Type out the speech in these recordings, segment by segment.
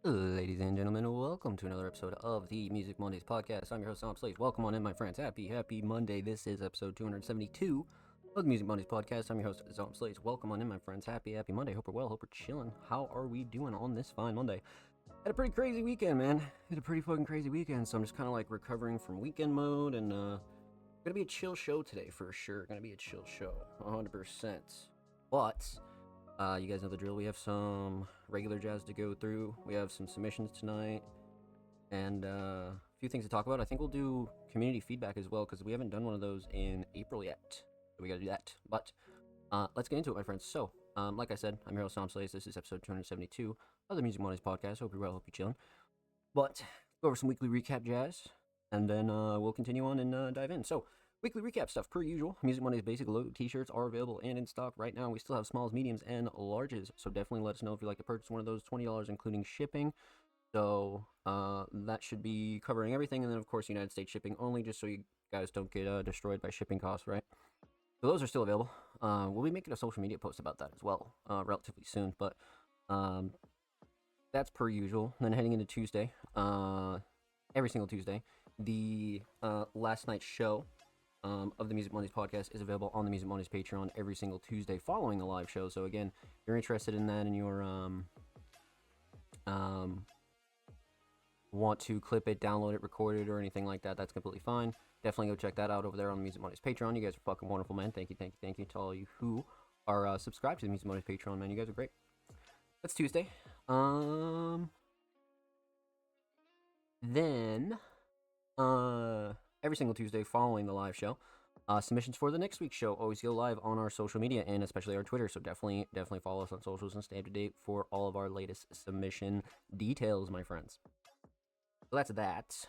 Ladies and gentlemen, welcome to another episode of the Music Mondays podcast. I'm your host, Tom Slates. Welcome on in, my friends. Happy Monday. This is episode 272 of the Music Mondays podcast. I'm your host, Tom Slates. Welcome on in, my friends. Happy Monday. Hope we're well. Hope we're chilling. How are we doing on this fine Monday? Had a pretty crazy weekend, man. Had a pretty fucking crazy weekend, so I'm just kind of like recovering from weekend mode, and gonna be a chill show today for sure. Gonna be a chill show, 100%. But you guys know the drill. We have some regular jazz to go through. We have some submissions tonight, and a few things to talk about. I think we'll do community feedback as well, because we haven't done one of those in April yet. So we gotta do that. But let's get into it, my friends. So, like I said, I'm your host, Tom Slays. This is episode 272 of the Music Mondays podcast. Hope you're well, hope you're chilling. But go over some weekly recap jazz, and then we'll continue on and dive in. So, weekly recap stuff, per usual. Music Mondays basic logo t-shirts are available and in stock right now. We still have smalls, mediums, and larges, so definitely let us know if you'd like to purchase one of those. $20 including shipping. So that should be covering everything, and then of course United States shipping only, just so you guys don't get destroyed by shipping costs, right? So those are still available. We'll be making a social media post about that as well relatively soon, but that's per usual. Then heading into Tuesday, every single Tuesday, the last night's show of the Music Mondays podcast is available on the Music Mondays Patreon every single Tuesday following the live show. So again, if you're interested in that and you're want to clip it, download it, record it, or anything like that, that's completely fine. Definitely go check that out over there on the Music Mondays Patreon. You guys are fucking wonderful, man. Thank you to all you who are subscribed to the Music Mondays Patreon, man. You guys are great. That's Tuesday. Then every single Tuesday following the live show, submissions for the next week's show always go live on our social media and especially our Twitter. So definitely follow us on socials and stay up to date for all of our latest submission details, my friends. So that's that.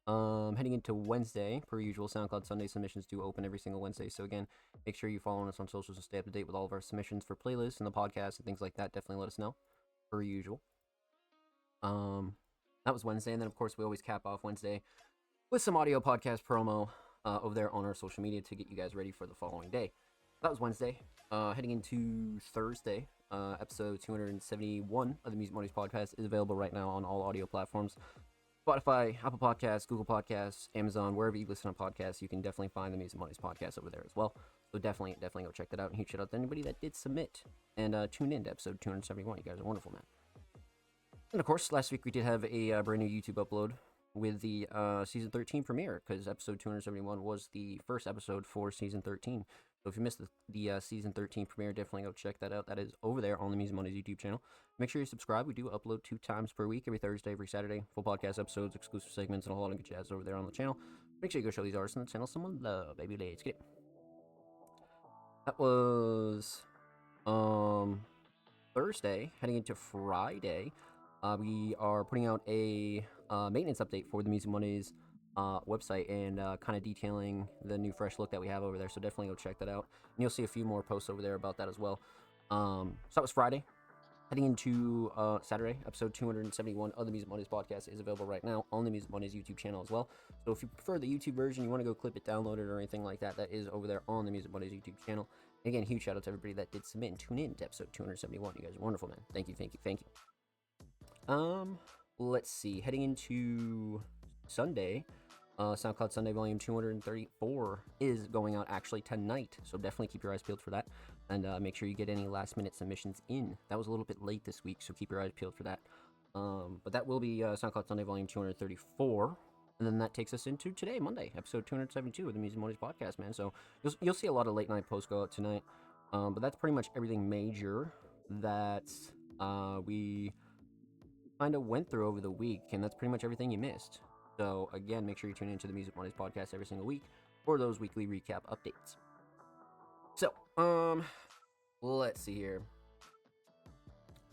Heading into Wednesday, per usual, SoundCloud Sunday submissions do open every single Wednesday. So again, make sure you follow us on socials and stay up to date with all of our submissions for playlists and the podcast and things like that. Definitely let us know, per usual. That was Wednesday, and then of course we always cap off Wednesday with some audio podcast promo over there on our social media to get you guys ready for the following day. That was Wednesday. Heading into Thursday, episode 271 of the Music Mondays podcast is available right now on all audio platforms. Spotify, Apple Podcasts, Google Podcasts, Amazon, wherever you listen to podcasts, you can definitely find the Music Mondays podcast over there as well. So definitely go check that out, and huge shout out to anybody that did submit and tune in to episode 271. You guys are wonderful, man. And of course, last week we did have a brand new YouTube upload with the season 13 premiere, because episode 271 was the first episode for season 13. So if you missed the season 13 premiere, definitely go check that out. That is over there on the Music Mondays YouTube channel. Make sure you subscribe. We do upload 2 times per week, every Thursday, every Saturday. Full podcast episodes, exclusive segments, and a whole lot of good jazz over there on the channel. Make sure you go show these artists on the channel some love, baby. Let's get it. That was Thursday. Heading into Friday, we are putting out a maintenance update for the Music Mondays website, and kind of detailing the new fresh look that we have over there. So definitely go check that out, and you'll see a few more posts over there about that as well. So that was Friday. Heading into Saturday, episode 271 of the Music Mondays podcast is available right now on the Music Mondays YouTube channel as well. So if you prefer the YouTube version, you want to go clip it, download it, or anything like that, that is over there on the Music Mondays YouTube channel. And again, huge shout out to everybody that did submit and tune in to episode 271. You guys are wonderful, man. Thank you. Let's see. Heading into Sunday, SoundCloud Sunday Volume 234 is going out actually tonight, so definitely keep your eyes peeled for that, and make sure you get any last-minute submissions in. That was a little bit late this week, so keep your eyes peeled for that. But that will be SoundCloud Sunday Volume 234, and then that takes us into today, Monday, episode 272 of the Music Mondays podcast, man. So you'll see a lot of late-night posts go out tonight, but that's pretty much everything major that we kind of went through over the week, and that's pretty much everything you missed. So again, make sure you tune into the Music Mondays podcast every single week for those weekly recap updates. So, let's see here.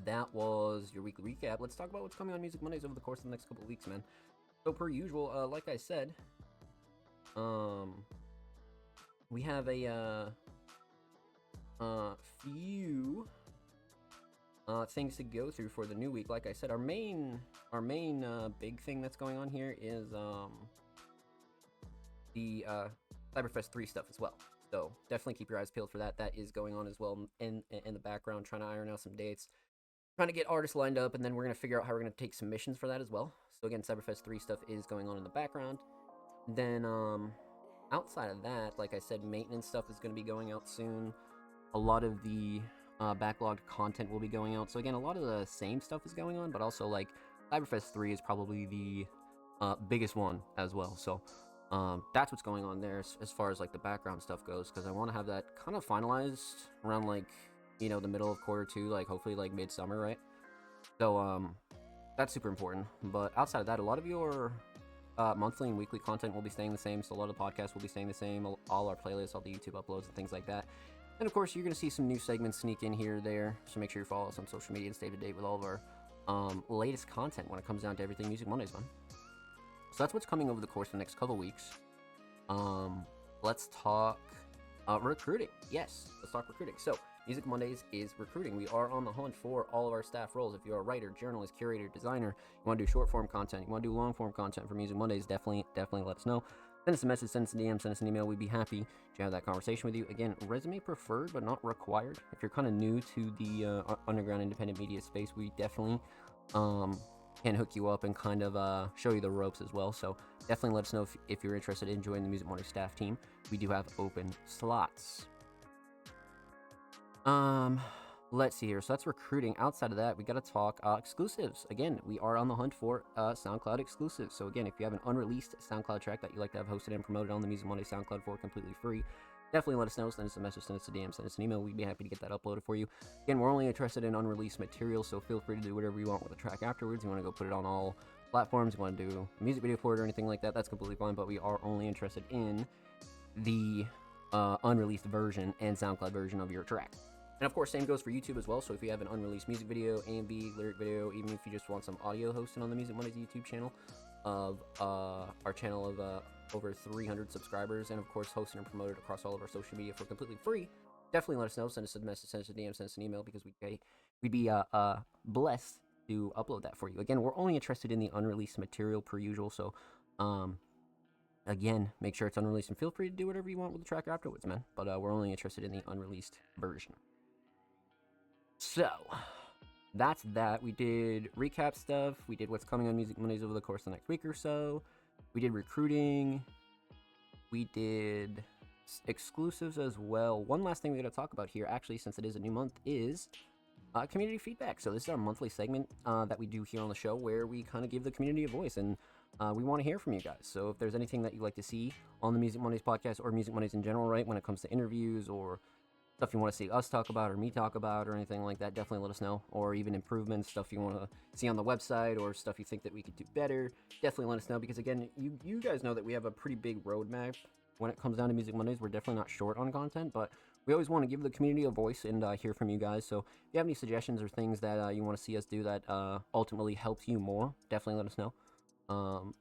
That was your weekly recap. Let's talk about what's coming on Music Mondays over the course of the next couple of weeks, man. So per usual, like I said, we have a few things to go through for the new week. Like I said, our main big thing that's going on here is the Cyberfest 3 stuff as well. So definitely keep your eyes peeled for that. That is going on as well in the background, trying to iron out some dates. trying to get artists lined up, and then we're going to figure out how we're going to take submissions for that as well. So again, Cyberfest 3 stuff is going on in the background. Then outside of that, like I said, maintenance stuff is going to be going out soon. A lot of the backlogged content will be going out. So again, a lot of the same stuff is going on, but also like Cyberfest 3 is probably the biggest one as well. So that's what's going on there as far as like the background stuff goes, because I want to have that kind of finalized around like, you know, the middle of Q2, like hopefully like midsummer, right? So that's super important. But outside of that, a lot of your monthly and weekly content will be staying the same. So a lot of the podcasts will be staying the same. All our playlists, all the YouTube uploads and things like that. And of course, you're going to see some new segments sneak in here or there. So make sure you follow us on social media and stay up to date with all of our latest content when it comes down to everything Music Mondays, man. So that's what's coming over the course of the next couple weeks. Let's talk recruiting. Yes, let's talk recruiting. So Music Mondays is recruiting. We are on the hunt for all of our staff roles. If you're a writer, journalist, curator, designer, you want to do short form content, you want to do long form content for Music Mondays, definitely let us know. Send us a message, send us a DM, send us an email. We'd be happy to have that conversation with you. Again, resume preferred, but not required. If you're kind of new to the underground independent media space, we definitely can hook you up and kind of show you the ropes as well. So definitely let us know if you're interested in joining the Music Mondays staff team. We do have open slots. Let's see here. So that's recruiting. Outside of that, we got to talk exclusives. Again, we are on the hunt for SoundCloud exclusives. So again, if you have an unreleased SoundCloud track that you'd like to have hosted and promoted on the Music Monday SoundCloud for completely free, definitely let us know. Send us a message, send us a DM, send us an email. We'd be happy to get that uploaded for you. Again, we're only interested in unreleased material, so feel free to do whatever you want with the track afterwards. You want to go put it on all platforms, you want to do a music video for it or anything like that, that's completely fine. But we are only interested in the unreleased version and SoundCloud version of your track. And of course, same goes for YouTube as well. So if you have an unreleased music video, A&B, lyric video, even if you just want some audio hosted on the Music Mondays YouTube channel of our channel of over 300 subscribers, and of course hosted and promoted across all of our social media for completely free, definitely let us know. Send us a message, send us a DM, send us an email, because we'd be blessed to upload that for you. Again, we're only interested in the unreleased material per usual. So again, make sure it's unreleased and feel free to do whatever you want with the track afterwards, man. But we're only interested in the unreleased version. So, that's that. We did recap stuff. We did what's coming on Music Mondays over the course of the next week or so. We did recruiting. We did exclusives as well. One last thing we got to talk about here, actually, since it is a new month, is community feedback. So this is our monthly segment that we do here on the show, where we kind of give the community a voice, and we want to hear from you guys. So if there's anything that you'd like to see on the Music Mondays podcast, or Music Mondays in general, right, when it comes to interviews or stuff you want to see us talk about or me talk about or anything like that, definitely let us know. Or even improvements, stuff you want to see on the website, or stuff you think that we could do better, definitely let us know. Because again, you guys know that we have a pretty big roadmap when it comes down to Music Mondays. We're definitely not short on content, but we always want to give the community a voice and hear from you guys. So if you have any suggestions or things that you want to see us do that ultimately helps you more, definitely let us know.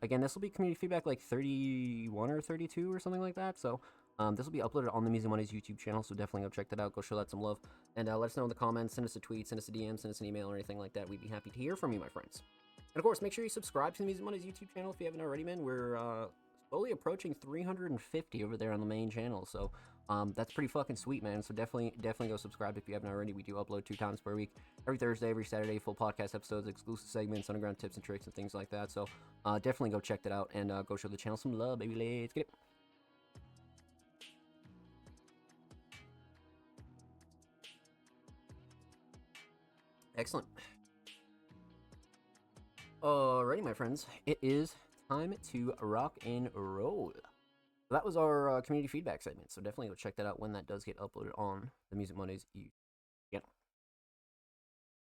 Again, this will be community feedback like 31 or 32 or something like that. So this will be uploaded on the Music Mondays YouTube channel, so definitely go check that out. Go show that some love, and let us know in the comments. Send us a tweet, send us a DM, send us an email, or anything like that. We'd be happy to hear from you, my friends. And of course, make sure you subscribe to the Music Mondays YouTube channel if you haven't already, man. We're slowly approaching 350 over there on the main channel, so that's pretty fucking sweet, man. So definitely go subscribe if you haven't already. We do upload 2 times per week, every Thursday, every Saturday, full podcast episodes, exclusive segments, underground tips and tricks, and things like that. So definitely go check that out, and go show the channel some love, baby. Let's get it. Excellent. Alrighty, my friends, it is time to rock and roll. That was our community feedback segment, so definitely go check that out when that does get uploaded on the Music Mondays YouTube channel.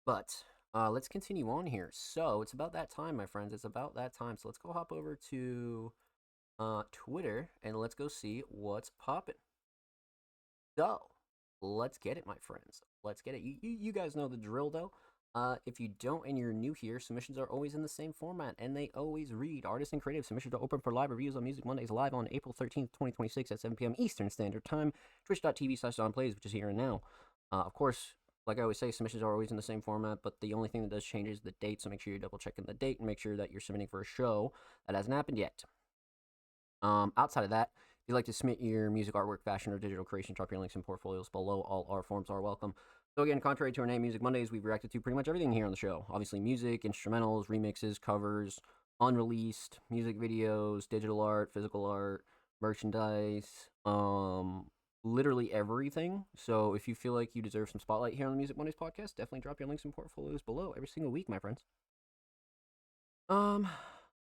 But let's continue on here. So it's about that time, my friends. It's about that time. So let's go hop over to Twitter and let's go see what's popping. So let's get it, my friends. Let's get it. You guys know the drill, though. If you don't and you're new here, submissions are always in the same format, and they always read. Artists and creative submissions are open for live reviews on Music Mondays live on April 13th, 2026 at 7 p.m. Eastern Standard Time, twitch.tv/DonPlays, which is here and now. Of course, like I always say, submissions are always in the same format, but the only thing that does change is the date, so make sure you're double-checking the date and make sure that you're submitting for a show that hasn't happened yet. Outside of that, you'd like to submit your music, artwork, fashion, or digital creation, drop your links and portfolios below. All our forms are welcome. So again, contrary to our name, Music Mondays, we've reacted to pretty much everything here on the show. Obviously, music, instrumentals, remixes, covers, unreleased music videos, digital art, physical art, merchandise, literally everything. So if you feel like you deserve some spotlight here on the Music Mondays podcast, definitely drop your links and portfolios below every single week, my friends.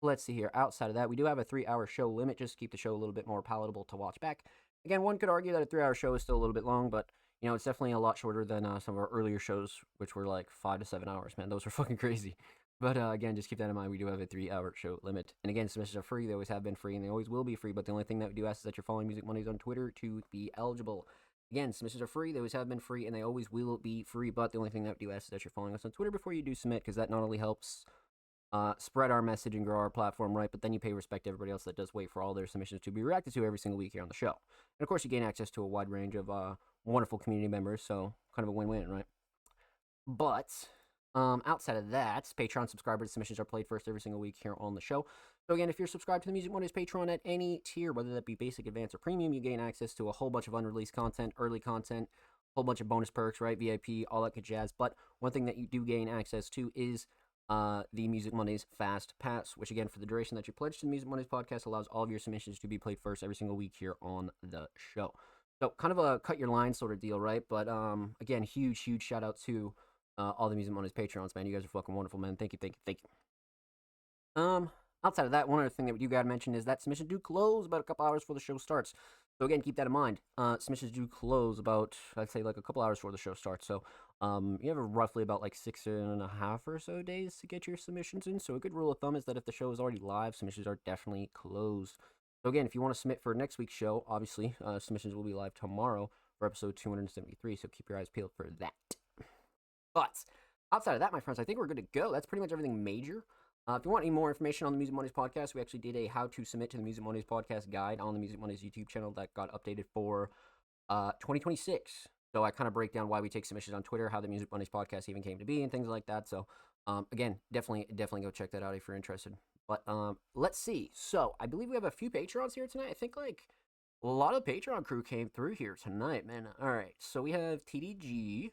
Let's see here. Outside of that, we do have a 3-hour show limit, just to keep the show a little bit more palatable to watch back. Again, one could argue that a 3-hour show is still a little bit long, but you know, it's definitely a lot shorter than some of our earlier shows, which were like 5 to 7 hours, man. Those were fucking crazy. But again, just keep that in mind. We do have a 3-hour show limit. And again, submissions are free. They always have been free, and they always will be free. But the only thing that we do ask is that you're following Music Mondays on Twitter to be eligible. Again, submissions are free. They always have been free, and they always will be free. But the only thing that we do ask is that you're following us on Twitter before you do submit, because that not only helps spread our message and grow our platform, right? But then you pay respect to everybody else that does wait for all their submissions to be reacted to every single week here on the show. And of course, you gain access to a wide range of wonderful community members, so kind of a win-win, right? But outside of that, Patreon subscribers' submissions are played first every single week here on the show. So again, if you're subscribed to the Music Mondays Patreon at any tier, whether that be basic, advanced, or premium, you gain access to a whole bunch of unreleased content, early content, a whole bunch of bonus perks, right? VIP, all that good jazz. But one thing that you do gain access to is the Music Mondays Fast Pass, which again, for the duration that you pledge to the Music Mondays podcast, allows all of your submissions to be played first every single week here on the show. So kind of a cut your line sort of deal, right? But again, huge shout out to all the Music Mondays Patreons, man. You guys are fucking wonderful, man. Thank you. Outside of that, one other thing that we do gotta mention is that submissions do close about a couple hours before the show starts. So again, keep that in mind. Submissions do close about, I'd say, like a couple hours before the show starts. So you have roughly about like 6.5 or so days to get your submissions in. So a good rule of thumb is that if the show is already live, submissions are definitely closed. So again, if you want to submit for next week's show, obviously submissions will be live tomorrow for episode 273. So keep your eyes peeled for that. But outside of that, my friends, I think we're good to go. That's pretty much everything major. If you want any more information on the Music Mondays podcast, we actually did a how to submit to the Music Mondays podcast guide on the Music Mondays YouTube channel that got updated for 2026. So I kind of break down why we take submissions on Twitter, how the Music Mondays podcast even came to be, and things like that. So again, definitely go check that out if you're interested. But let's see. So I believe we have a few Patrons here tonight. I think like a lot of the Patreon crew came through here tonight, man. All right, so we have TDG.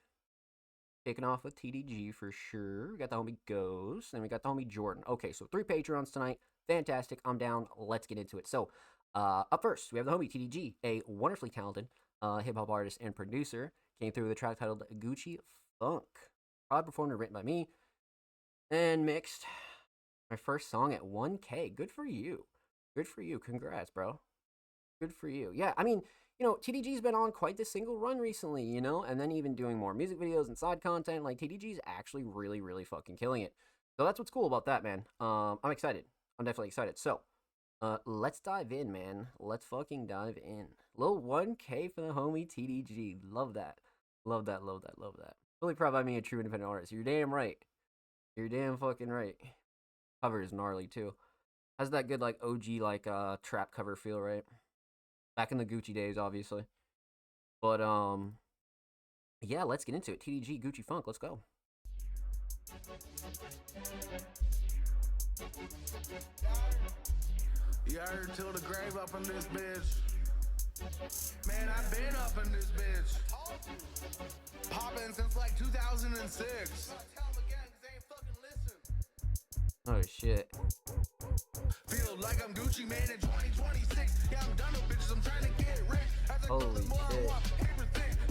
Kicking off with TDG for sure. We got the homie Ghost, and we got the homie Jordan. Okay, so 3 Patrons tonight. Fantastic. I'm down. Let's get into it. So, up first, we have the homie TDG, a wonderfully talented hip-hop artist and producer. Came through with a track titled Gucci Funk. Proud performer written by me and mixed. My first song at 1K. Good for you. Good for you. Congrats, bro. Good for you. Yeah, I mean, you know, TDG's been on quite the single run recently, you know, and then even doing more music videos and side content. Like, TDG's actually really fucking killing it. So that's what's cool about that, man. I'm excited. I'm definitely excited. So, let's dive in, man. Let's fucking dive in. Little 1K for the homie TDG. Love that. Love that. Really proud by me, a true independent artist. You're damn right. You're damn fucking right. Cover is gnarly, too. Has that good, like, OG, like, trap cover feel, right? Back in the Gucci days, obviously. But, yeah, let's get into it. TDG, Gucci Funk, let's go. You heard till the grave up in this bitch. Man, I've been up in this bitch. Poppin' since like 2006. Oh, shit. Feel like I'm Gucci man in 2026. Yeah, I'm done with bitches, I'm trying to get rich. Holy shit.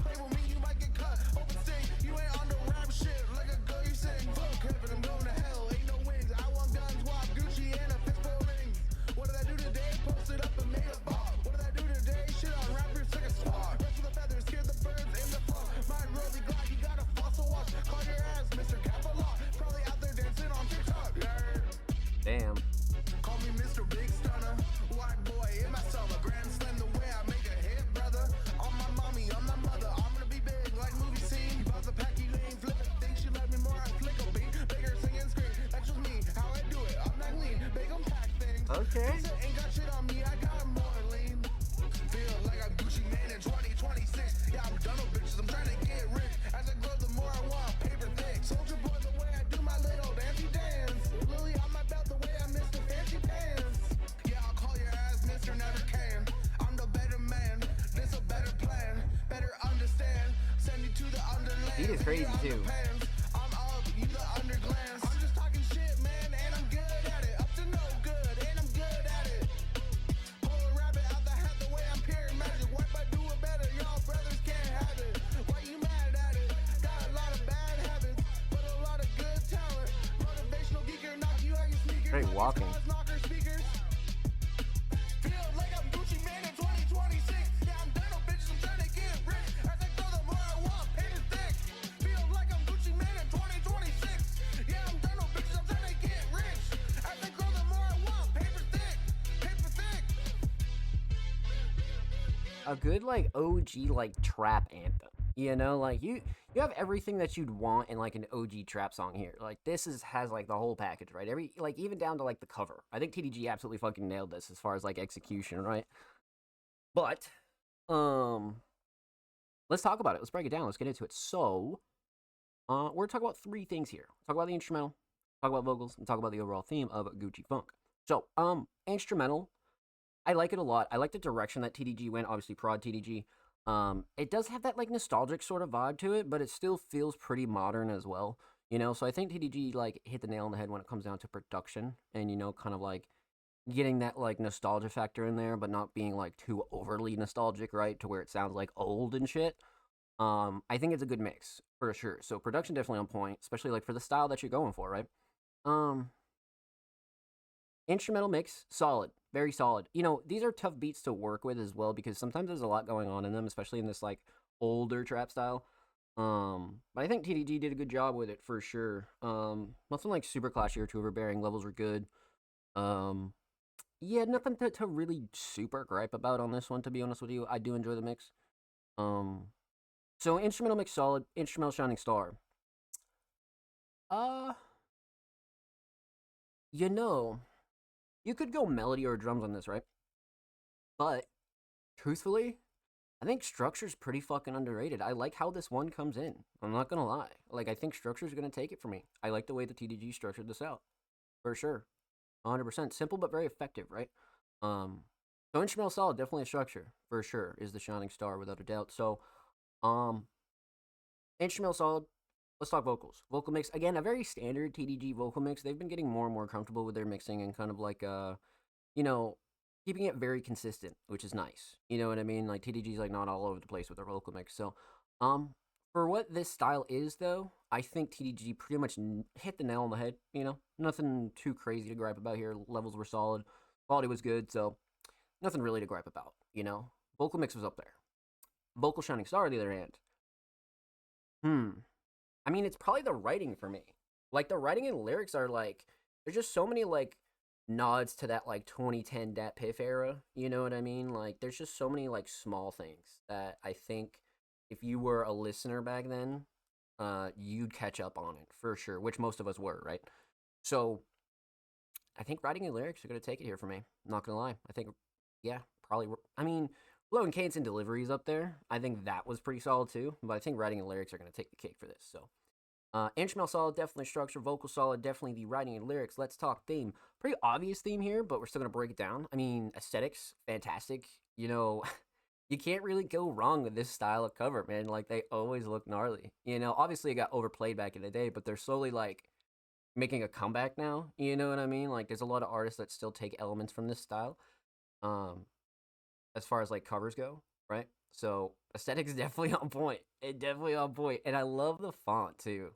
Play with me, you might get cut. Open stage, you ain't on the rap shit. Like a girl, you saying, fuck heaven, I'm going to hell. Ain't no wings, I want guns, walk Gucci and a fistful of rings. What did I do today? Posted up and made a ball. What did I do today? Shit on rappers, like a squad. Rest of the feathers, scare the birds, aim the fuck. Mine really glad you got a fossil watch. Call your ass, Mr. Capalot. Probably out there dancing on TikTok. Yeah. Damn. Call me Mr. Big Stunner. White boy in my summer. Grand slam the way I make a hit, brother. On my mommy, I'm Beat is crazy too. I'm up, you the underglance. I'm just talking shit, man, and I'm good at it. Up to no good, and I'm good at it. Pull a rabbit out the hat the way I'm pure magic. What if I do it better? Y'all brothers can't have it. Why you mad at it? Got a lot of bad habits, but a lot of good talent. Motivational geeker, knock you out your sneakers. Great walking. Knocker speakers. Feel like I'm Gucci man in 2026. Yeah, I'm done with bitches, I'm trying to get rich. As I grow, the more I want, paper thick. Feel like I'm Gucci man in 2026. Yeah, I'm done with bitches, I'm trying to get rich. As I grow, the more I want, paper thick. Paper thick. A good like OG like trap anthem. You know, like you have everything that you'd want in like an OG trap song here. Like this has like the whole package, right? Every like even down to like the cover. I think TDG absolutely fucking nailed this as far as like execution, right? But let's talk about it. Let's break it down. Let's get into it. So, we're gonna talk about three things here. Talk about the instrumental, talk about vocals, and talk about the overall theme of Gucci Funk. So, instrumental, I like it a lot. I like the direction that TDG went. Obviously, prod TDG. It does have that like nostalgic sort of vibe to it, but it still feels pretty modern as well. You know, so I think TDG like hit the nail on the head when it comes down to production and you know, kind of like getting that like nostalgia factor in there, but not being like too overly nostalgic, right? To where it sounds like old and shit. I think it's a good mix for sure. So production definitely on point, especially like for the style that you're going for, right? Um, Instrumental mix, solid, very solid. You know, these are tough beats to work with as well because sometimes there's a lot going on in them, especially in this like older trap style. But I think TDG did a good job with it for sure. Nothing like super clashy or too overbearing. Levels were good. Um, yeah, nothing to really super gripe about on this one. To be honest with you, I do enjoy the mix. Um, so instrumental mix solid. Instrumental shining star. Uh, you know, you could go melody or drums on this, right? But truthfully, I think structure's pretty fucking underrated. I like how this one comes in. I'm not gonna lie. Like I think structure's gonna take it for me. I like the way the TDG structured this out. For sure. 100%. Simple but very effective, right? Um so instrumental solid, definitely a structure, for sure, is the shining star without a doubt. So um instrumental solid. Let's talk vocals. Vocal mix, again, a very standard TDG vocal mix. They've been getting more and more comfortable with their mixing and kind of like you know, keeping it very consistent, which is nice. You know what I mean? Like TDG's like not all over the place with their vocal mix. So, for what this style is though, I think TDG pretty much hit the nail on the head. You know, nothing too crazy to gripe about here. Levels were solid, quality was good, so nothing really to gripe about. You know, vocal mix was up there. Vocal shining star, on the other hand. I mean, it's probably the writing for me. Like the writing and lyrics are like there's just so many like nods to that like 2010 Dat Piff era. You know what I mean? Like there's just so many like small things that I think if you were a listener back then, you'd catch up on it for sure, which most of us were, right? So I think writing and lyrics are gonna take it here for me. I'm not gonna lie. I think yeah, probably. I mean, Flow and Cadence and delivery is up there. I think that was pretty solid too, but I think writing and lyrics are gonna take the cake for this. So instrumental solid, definitely structure. Vocal solid, definitely the writing and lyrics. Let's talk theme. Pretty obvious theme here, but we're still gonna break it down. I mean, aesthetics, fantastic. You know, you can't really go wrong with this style of cover, man. Like they always look gnarly. You know, obviously it got overplayed back in the day, but they're slowly like making a comeback now. You know what I mean? Like there's a lot of artists that still take elements from this style. Um, as far as like covers go, right? So aesthetics is definitely on point. It definitely on point, and I love the font too.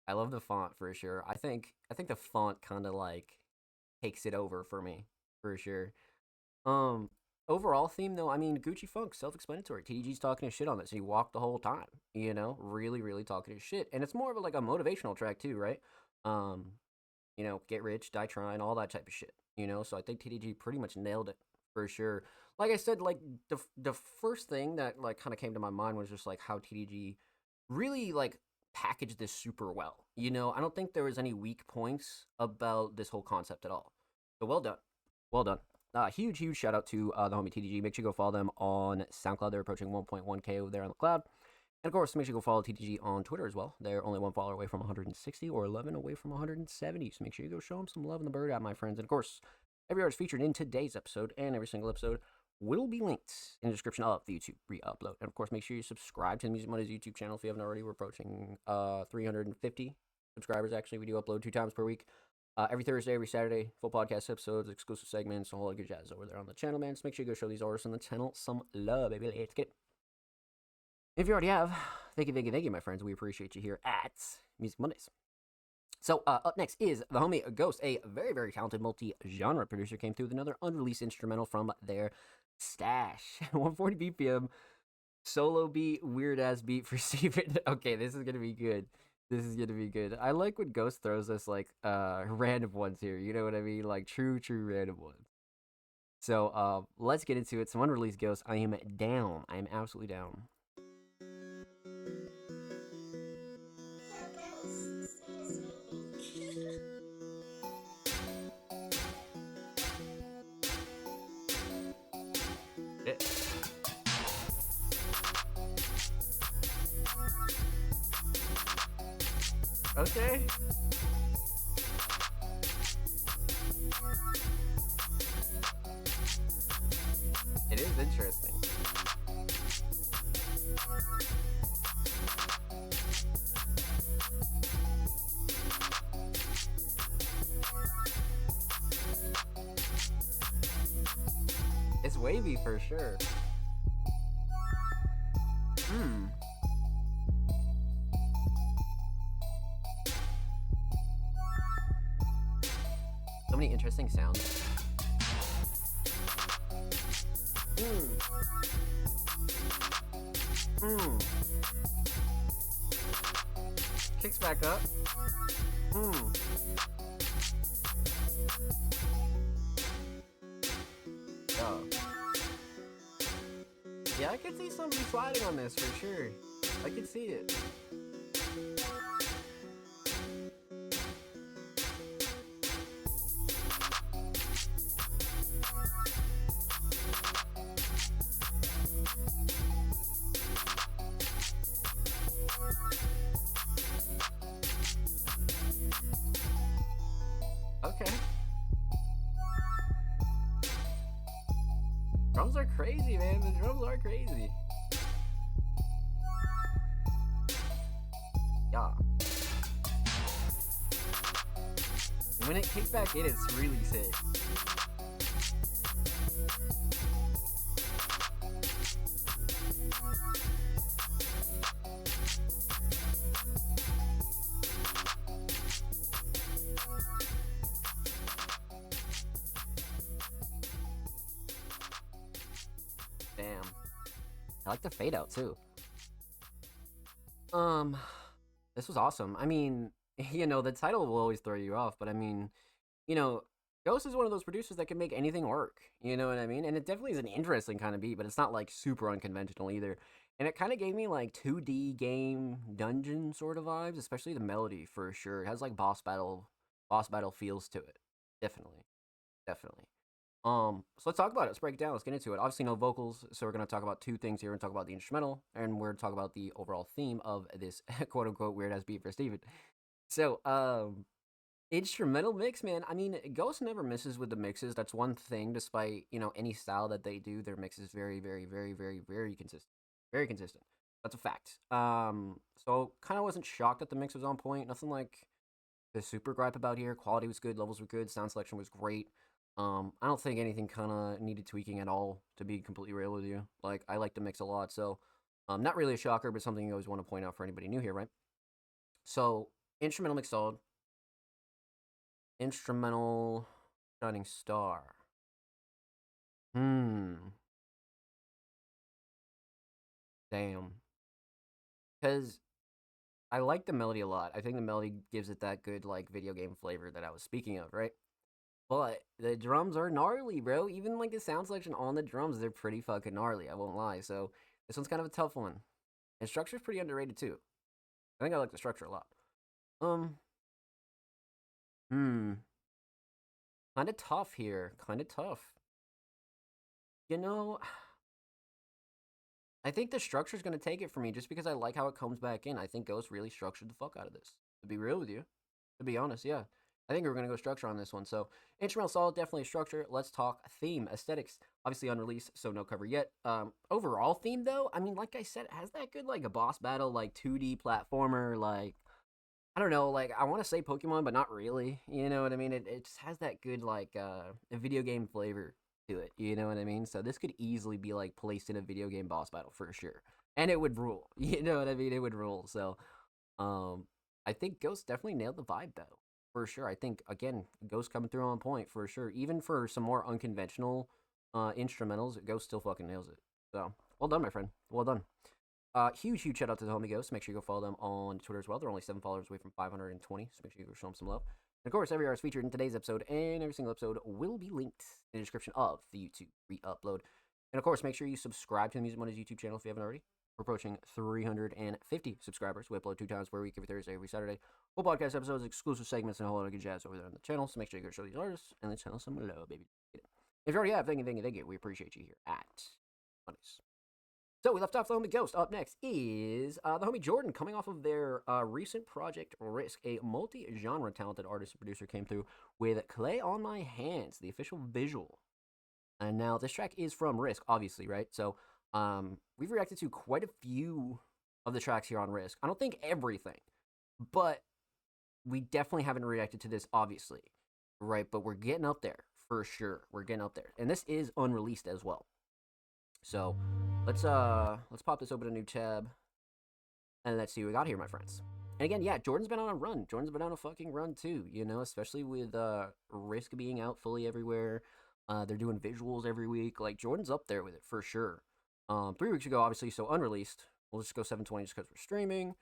I love the font for sure. I think the font kind of like takes it over for me for sure. Um, Overall theme though, I mean Gucci Funk, self-explanatory. TDG's talking his shit on this. He walked the whole time, you know, really, really talking his shit, and it's more of a, like a motivational track too, right? Um, you know, get rich, die trying, all that type of shit, you know. So I think TDG pretty much nailed it for sure. Like I said, like the first thing that like kind of came to my mind was just like how TDG really like packaged this super well. You know, I don't think there was any weak points about this whole concept at all. So well done, well done. Huge shout out to the homie TDG. Make sure you go follow them on SoundCloud. They're approaching 1.1K over there on the cloud. And of course, make sure you go follow TDG on Twitter as well. They're only one follower away from 160 or 11 away from 170. So make sure you go show them some love in the bird out, my friends. And of course, every artist featured in today's episode and every single episode will be linked in the description of the YouTube re-upload. And of course, make sure you subscribe to the Music Mondays YouTube channel if you haven't already. We're approaching 350 subscribers, actually. We do upload 2 times per week. Every Thursday, every Saturday, full podcast episodes, exclusive segments, all that good jazz over there on the channel, man. So make sure you go show these artists on the channel some love, baby. Let's get it. If you already have, thank you, my friends. We appreciate you here at Music Mondays. So up next is the homie Ghost, a very, very talented multi-genre producer, came through with another unreleased instrumental from their stash. 140 BPM, solo beat, weird-ass beat for Steven. Okay, this is going to be good. This is gonna be good. I like when Ghost throws us like random ones here. You know what I mean? Like true random ones. So let's get into it. Some unreleased Ghost. I am down. I am absolutely down. Okay. It is interesting. It's wavy for sure. So many interesting sounds. Kicks back up. Oh. Yeah, I could see somebody sliding on this for sure. I could see it. Okay. Drums are crazy, man. The drums are crazy. Yeah. When it kicks back in, it's really sick. Damn. I like the fade out too. This was awesome. I mean, you know, the title will always throw you off, but I mean, you know, Ghost is one of those producers that can make anything work. You know what I mean? And it definitely is an interesting kind of beat, but it's not like super unconventional either. And it kind of gave me like 2D game dungeon sort of vibes, especially the melody for sure. It has like boss battle feels to it. Definitely. Definitely. So let's talk about it. Let's break it down. Let's get into it. Obviously, no vocals, so we're gonna talk about 2 things here. We're gonna talk about the instrumental, and we're gonna talk about the overall theme of this quote unquote weird ass beat for Steven. So, instrumental mix, man. I mean, Ghost never misses with the mixes. That's one thing. Despite any style that they do, their mix is very, very, very, very, very consistent. Very consistent. That's a fact. So kind of wasn't shocked that the mix was on point. Nothing like the super gripe about here. Quality was good. Levels were good. Sound selection was great. I don't think anything kind of needed tweaking at all, to be completely real with you. Like, I like the mix a lot, so not really a shocker, but something you always want to point out for anybody new here, right? So, instrumental mix solid. Instrumental shining star. Damn. Because I like the melody a lot. I think the melody gives it that good, like, video game flavor that I was speaking of, right? But the drums are gnarly, bro. Even like the sound selection on the drums, they're pretty fucking gnarly. I won't lie. So this one's kind of a tough one. And structure's pretty underrated too. I think I like the structure a lot. Kind of tough here. Kind of tough. I think the structure's gonna take it for me just because I like how it comes back in. I think Ghost really structured the fuck out of this. To be real with you. To be honest, yeah. I think we're going to go structure on this one. So, instrumental solid, definitely structure. Let's talk theme. Aesthetics, obviously unreleased, so no cover yet. Overall theme, though, I mean, like I said, it has that good, like, a boss battle, like, 2D platformer, like, I don't know, like, I want to say Pokemon, but not really. You know what I mean? It just has that good, like, a video game flavor to it. You know what I mean? So, this could easily be, like, placed in a video game boss battle for sure. And it would rule. You know what I mean? It would rule. So, I think Ghost definitely nailed the vibe, though. For sure. I think, again, Ghost coming through on point for sure. Even for some more unconventional instrumentals, Ghost still fucking nails it. So, well done, my friend. Well done. Huge shout out to the homie Ghost. Make sure you go follow them on Twitter as well. They're only 7 followers away from 520, so make sure you go show them some love. And of course, every artist featured in today's episode and every single episode will be linked in the description of the YouTube re-upload. And of course, make sure you subscribe to the Music Mondays YouTube channel if you haven't already. We're approaching 350 subscribers. We upload 2 times per week, every Thursday, every Saturday. Full podcast episodes, exclusive segments, and a whole lot of good jazz over there on the channel. So make sure you go show these artists and the channel some love, baby. If you already have, thank you. We appreciate you here at Mondays. So we left off the homie Ghost. Up next is the homie Jordan, coming off of their recent project Risk. A multi-genre talented artist and producer came through with Clay on My Hands, the official visual. And now this track is from Risk, obviously, right? So we've reacted to quite a few of the tracks here on Risk. I don't think everything, but we definitely haven't reacted to this, obviously, right? But we're getting up there for sure. We're getting up there, and this is unreleased as well. So let's pop this open a new tab, and let's see what we got here, my friends. And again, yeah, Jordan's been on a run. Jordan's been on a fucking run too, you know, especially with Risk being out fully everywhere. They're doing visuals every week. Like, Jordan's up there with it for sure. 3 weeks ago, obviously, so unreleased. We'll just go 720 just because we're streaming.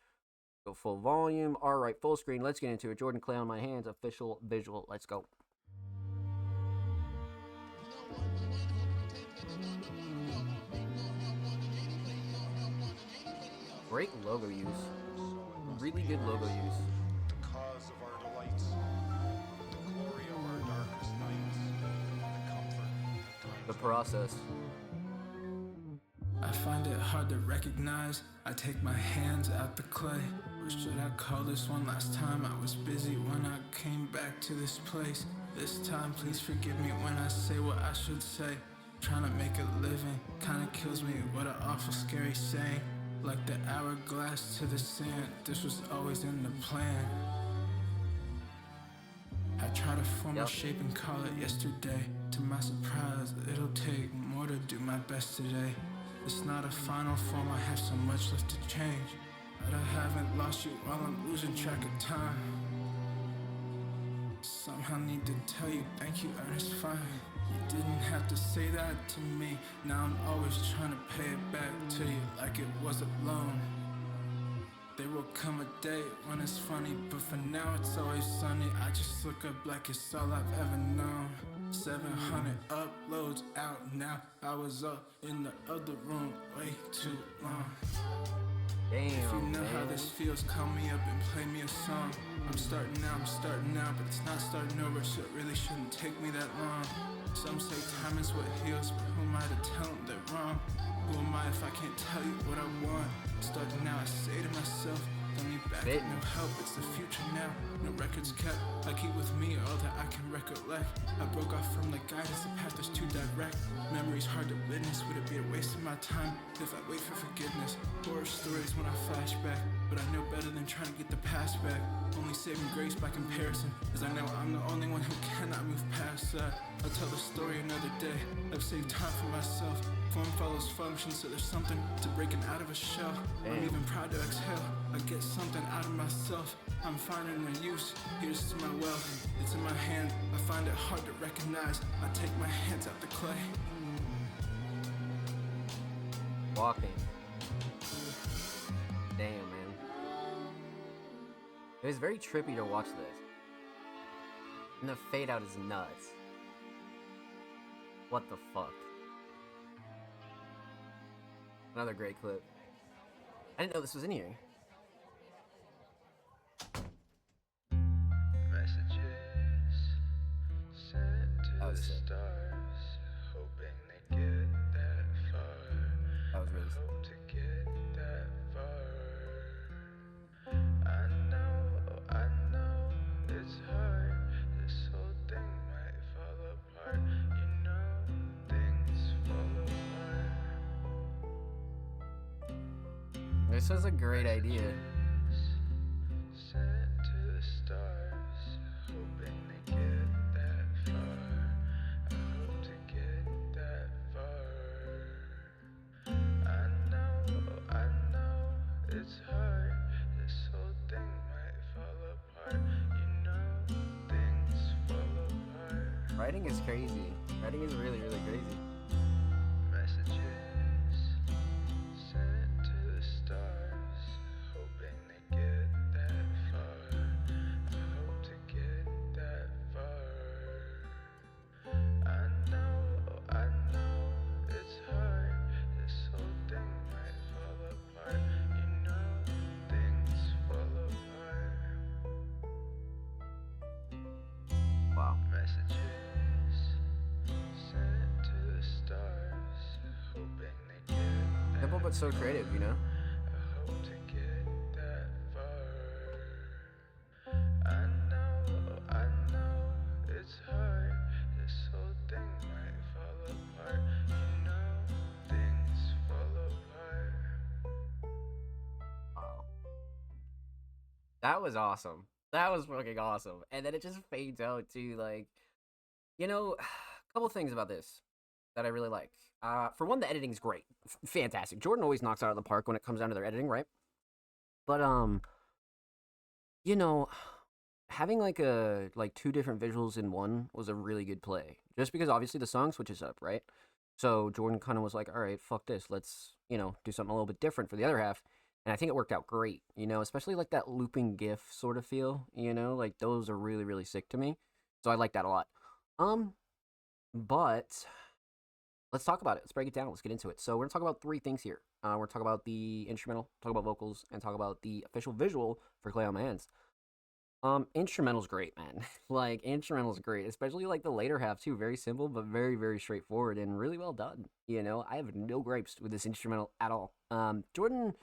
Go full volume. All right, full screen. Let's get into it. Jordan Clay on My Hands, official visual. Let's go. Great logo use. Really good logo use. The cause of our delights, the glory of our darkest nights, the comfort of times. The process. I find it hard to recognize. I take my hands out the clay. Or should I call this one last time? I was busy when I came back to this place. This time, please forgive me when I say what I should say. Trying to make a living kinda kills me. What an awful scary saying. Like the hourglass to the sand. This was always in the plan. I try to form a shape and call it yesterday. To my surprise, it'll take more to do my best today. It's not a final form, I have so much left to change. But I haven't lost you while I'm losing track of time. Somehow need to tell you thank you, Ernest Fine. You didn't have to say that to me. Now I'm always trying to pay it back to you like it was a loan. There will come a day when it's funny, but for now it's always sunny. I just look up like it's all I've ever known. 700 uploads out now. I was up in the other room way too long. Damn, If you know how man. this feels, call me up and play me a song. I'm starting now, but it's not starting over, so it really shouldn't take me that long. Some say time is what heals, but who am I to tell them they're wrong? Who am I if I can't tell you what I want? Starting now, I say to myself, don't need back, Bit. no help, it's the future now. No records kept, I keep with me all that I can recollect. I broke off from the guidance, the path is too direct. Memories hard to witness, would it be a waste of my time if I wait for forgiveness? Horror stories when I flash back, but I know better than trying to get the past back. Only saving grace by comparison, as I know I'm the only one who cannot move past that. I'll tell the story another day, I've saved time for myself. Form follows function, so there's something to breaking out of a shell. I'm even proud to exhale, I get something out of myself. I'm finding a use, here's to my wealth. It's in my hand, I find it hard to recognize. I take my hands out the clay. Walking. Damn, man. It was very trippy to watch this. And the fade out is nuts. What the fuck? Another great clip. I didn't know this was in here. Messages sent to That was the sick. stars, hoping they get that far. That was really sick. Hope to get that far. I know it's hard This is a great idea. Sent to the stars, hoping to get that far. I hope to get that far. I know it's hard. This whole thing might fall apart. You know, things fall apart. Writing is crazy. Writing is really, really crazy. Messages sent to the stars, hoping to get that far. I hope to get that far. I know it's hard. This whole thing might fall apart. You know, things fall apart. Wow. Messages sent to the stars, hoping to get that. Simple but so creative, you know? I hope to get that far. I know it's hard. This whole thing might fall apart. You know, things fall apart. Wow. That was awesome. That was fucking awesome. And then it just fades out to, like, you know, a couple things about this that I really like. For one, the editing's great. Fantastic. Jordan always knocks out of the park when it comes down to their editing, right? But, you know, having like two different visuals in one was a really good play. Just because obviously the song switches up, right? So Jordan kind of was like, all right, fuck this. Let's, you know, do something a little bit different for the other half. And I think it worked out great, you know, especially like that looping GIF sort of feel, you know, like those are really, really sick to me. So I like that a lot. But let's talk about it. Let's break it down. Let's get into it. So we're gonna talk about three things here. We're gonna talk about the instrumental, talk about vocals, and talk about the official visual for Clay on My Hands. Instrumental's great, man. Like, instrumental's great, especially like the later half too. Very simple, but very, very straightforward and really well done. You know, I have no gripes with this instrumental at all. Jordan,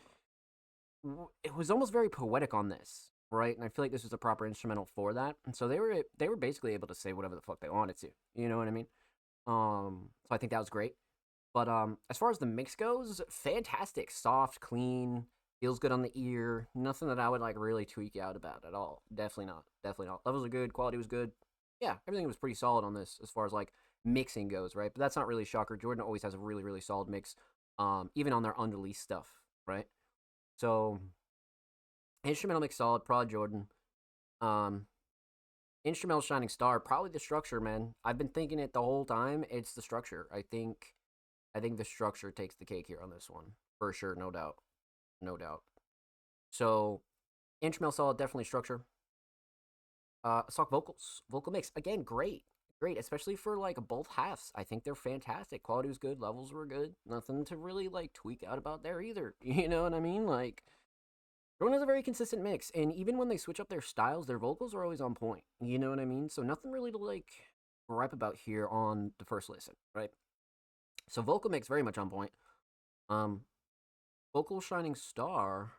it was almost very poetic on this, right? And I feel like this was a proper instrumental for that. And so they were basically able to say whatever the fuck they wanted to. You know what I mean? So I think that was great. But as far as the mix goes, fantastic, soft, clean, feels good on the ear. Nothing that I would like really tweak out about at all. Definitely not. Definitely not. Levels are good. Quality was good. Yeah, everything was pretty solid on this as far as like mixing goes, right? But that's not really a shocker. Jordan always has a really, really solid mix, even on their unreleased stuff, right? So instrumental mix solid. Prod Jordan. Instrumental shining star. Probably the structure, man. I've been thinking it the whole time. It's the structure. I think the structure takes the cake here on this one for sure. No doubt. No doubt. So, instrumental solid, definitely structure. Let's talk vocals. Vocal mix, again, great. Great, especially for, like, both halves. I think they're fantastic. Quality was good. Levels were good. Nothing to really, like, tweak out about there either. You know what I mean? Like, Jordan has a very consistent mix. And even when they switch up their styles, their vocals are always on point. You know what I mean? So, nothing really to, like, gripe about here on the first listen, right? So, vocal mix, very much on point. Vocal shining star.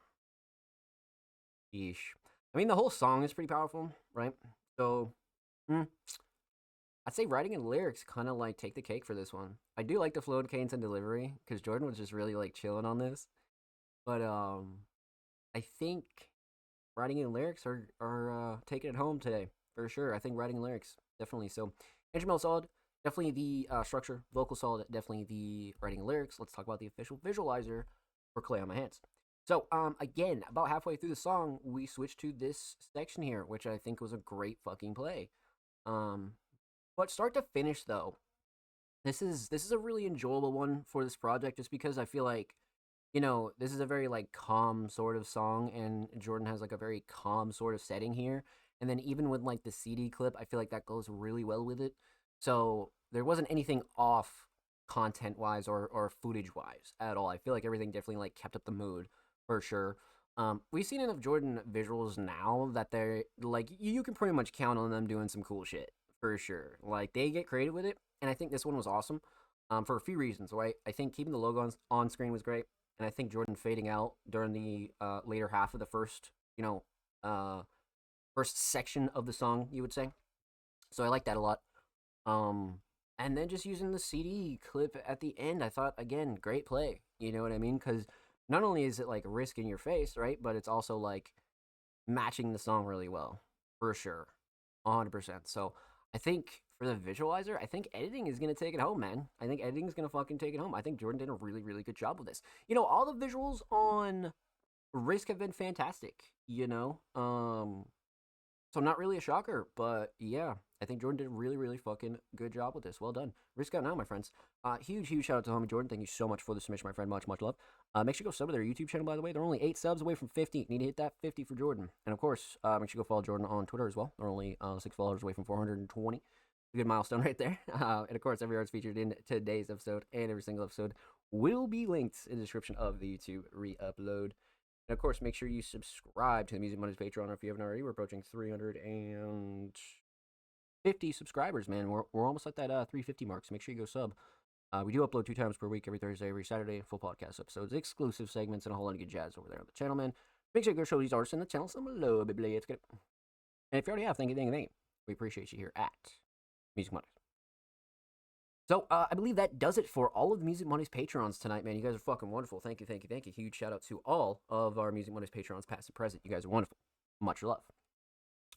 Yeesh. I mean, the whole song is pretty powerful, right? So, I'd say writing and lyrics kind of like take the cake for this one. I do like the flow and cadence and delivery because Jordan was just really like chilling on this. But I think writing and lyrics are taking it home today for sure. I think writing and lyrics definitely. So, instrumental solid. Definitely the structure. Vocal solid. Definitely the writing and lyrics. Let's talk about the official visualizer for Clay on My Hands. So, again, about halfway through the song, we switched to this section here, which I think was a great fucking play. But start to finish, though, this is a really enjoyable one for this project, just because I feel like, you know, this is a very, like, calm sort of song, and Jordan has, like, a very calm sort of setting here. And then even with, like, the CD clip, I feel like that goes really well with it. So, there wasn't anything off content-wise or footage-wise at all. I feel like everything definitely, like, kept up the mood, for sure. We've seen enough Jordan visuals now that they're, like, you can pretty much count on them doing some cool shit, for sure. Like, they get creative with it, and I think this one was awesome, for a few reasons, right? I think keeping the logo on screen was great, and I think Jordan fading out during the later half of the first, you know, first section of the song, you would say. So I like that a lot. And then just using the CD clip at the end, I thought, again, great play. You know what I mean? Because not only is it like Risk in your face, right? But it's also like matching the song really well, for sure, 100%. So I think for the visualizer, I think editing is gonna take it home, man. I think editing is gonna fucking take it home. I think Jordan did a really, really good job with this. All the visuals on Risk have been fantastic. So not really a shocker, but yeah, I think Jordan did a really, really fucking good job with this. Well done. Risk out now, my friends. Huge, huge shout out to homie Jordan. Thank you so much for the submission, my friend. Much, much love. Make sure you go sub to their YouTube channel, by the way. They're only 8 subs away from 50. Need to hit that 50 for Jordan. And of course, make sure you go follow Jordan on Twitter as well. They're only 6 followers away from 420. A good milestone right there. And of course, every art's featured in today's episode and every single episode will be linked in the description of the YouTube re-upload. And of course, make sure you subscribe to the Music Mondays Patreon if you haven't already. We're approaching 350 subscribers, man. We're almost at that 350 mark, so make sure you go sub. We do upload 2 times per week, every Thursday, every Saturday, full podcast episodes, exclusive segments, and a whole lot of good jazz over there on the channel, man. Make sure you go show these artists in the channel some love, baby. Let's get it. And if you already have, thank you. We appreciate you here at Music Mondays. So, I believe that does it for all of the Music Mondays Patrons tonight, man. You guys are fucking wonderful. Thank you. Huge shout out to all of our Music Mondays Patrons, past and present. You guys are wonderful. Much love.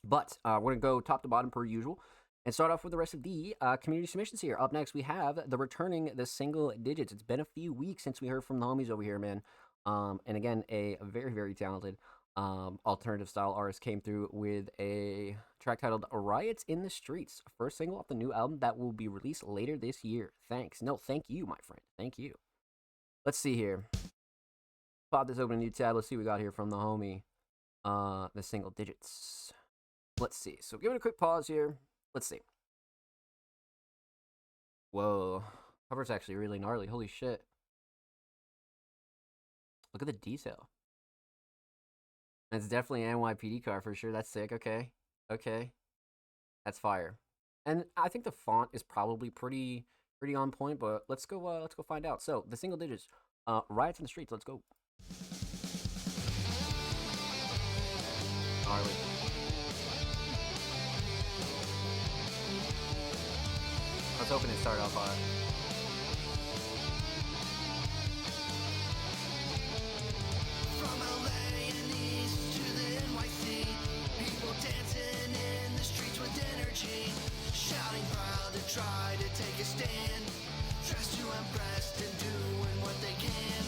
But, we're going to go top to bottom per usual and start off with the rest of the community submissions here. Up next, we have the single digits. It's been a few weeks since we heard from the homies over here, man. And again, a very, very talented alternative style artist came through with a track titled Riots in the Streets, first single off the new album that will be released later this year. Thank you, my friend. Thank you. Let's see here. Pop this open a new tab. Let's see what we got here from the homie. The single digits. Let's see. So give it a quick pause here. Let's see. Whoa. Cover's actually really gnarly. Holy shit. Look at the detail. It's definitely an NYPD car for sure. That's sick. Okay. That's fire. And I think the font is probably pretty on point, but let's go find out. So, the single digits, Riots in the Streets. Let's go. Gnarly. I was hoping to start off hot. From LA and east to the NYC, people dancing in the streets with energy, shouting proud to try to take a stand, dressed to impress and doing what they can.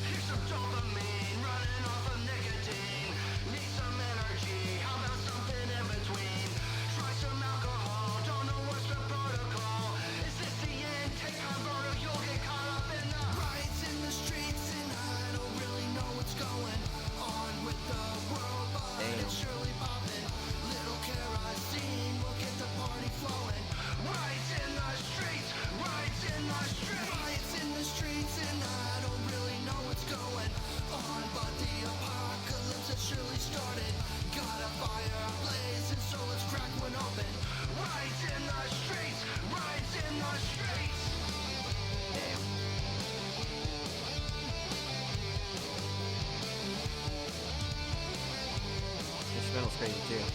Here's some dopamine running off of nicotine, need some energy, how about something in between? Try some alcohol, don't know what's the protocol. Is this the end? Take cover or you'll get caught up in the riots in the streets, and I don't really know what's going on with the world, but it's surely popping. Little kerosene will get the party flowing. Riots in the streets, riots in the streets, riots in the streets, and I don't really know what's going on, but the apocalypse has surely started. Got a fire blazing, so let's crack one open. Riots in the streets, riots in the streets. Damn. Instrumental's crazy too.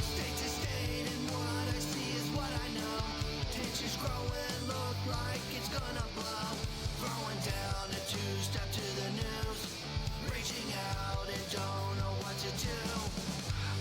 State to state, and what I see is what I know. Tensions growing, look like it's gonna blow. Throwing down a 2-step to the news. Reaching out and don't know what to do.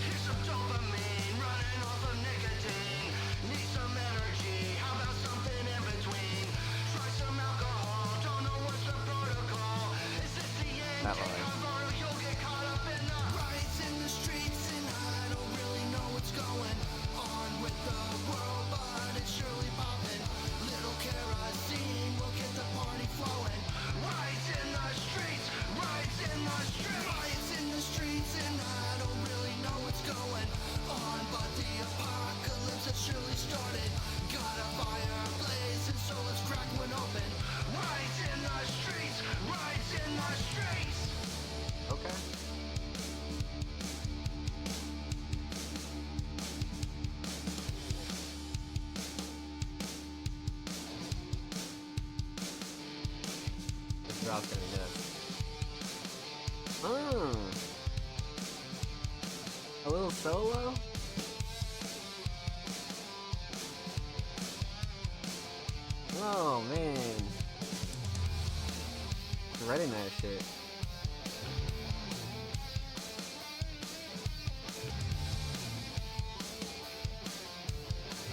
Here's some dopamine running off of nicotine. Need some energy, how about something in between? Try some alcohol, don't know what's the protocol. Is this the end? That Take line. cover or you'll get caught up in the riots in the streets, and I don't really know what's going on with the world, but it's surely popping. Little kerosene will get the party flowing. Riots in the streets, riots in the streets, riots in the streets, and I don't really know what's going on, but the apocalypse has surely started. Got a fire blazing, so let's crack one open. Riots in the streets, riots in the streets. Okay. This drop's gonna be nuts. A little solo? Oh man. Dreading that shit.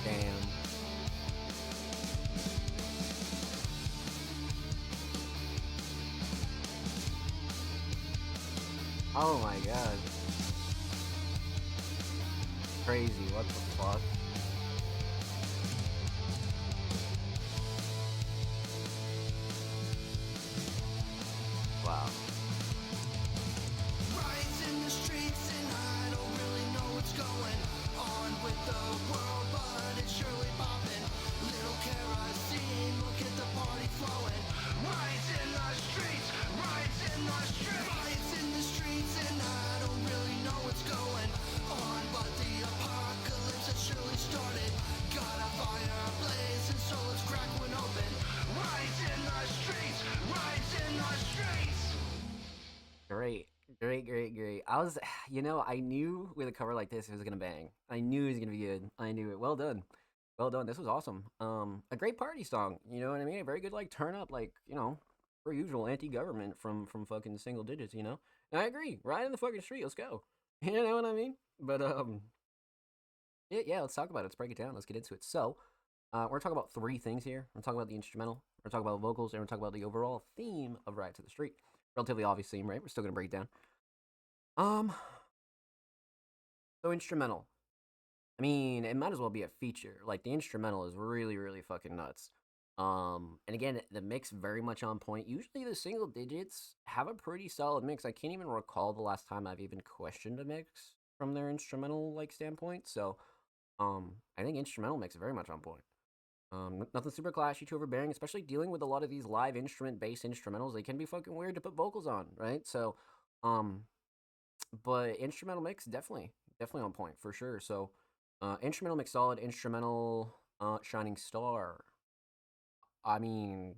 Damn. Oh my god. Crazy, what the fuck? Wow. Riots in the streets and I don't really know what's going on with the world, but it's surely popping. Little kerosene, look at the party flowing. Riots in the streets, riots in the streets. Riots in the streets and I don't really know what's going on, but the apocalypse has surely started. Got a fire blaze and so let's crack one open. Riots in the streets, riots in the streets. Great. Great. I knew with a cover like this it was gonna bang. I knew it was gonna be good. I knew it. Well done. Well done. This was awesome. A great party song. You know what I mean? A very good like turn up, like, per usual anti-government from fucking single digits, And I agree. Right in the fucking street. Let's go. You know what I mean? But yeah, let's talk about it. Let's break it down. Let's get into it. So, we're gonna talk about three things here. We're gonna talk about the instrumental, we're gonna talk about the vocals, and we're gonna talk about the overall theme of Riot to the Street. Relatively obvious theme, right? We're still gonna break it down. So instrumental. I mean, it might as well be a feature. Like the instrumental is really, really fucking nuts. And again, the mix very much on point. Usually the single digits have a pretty solid mix. I can't even recall the last time I've even questioned a mix from their instrumental like standpoint. So, I think instrumental mix is very much on point. Nothing super clashy, too overbearing, especially dealing with a lot of these live instrument-based instrumentals. They can be fucking weird to put vocals on, right? So, but instrumental mix definitely on point for sure. So, instrumental mix solid, instrumental shining star. I mean,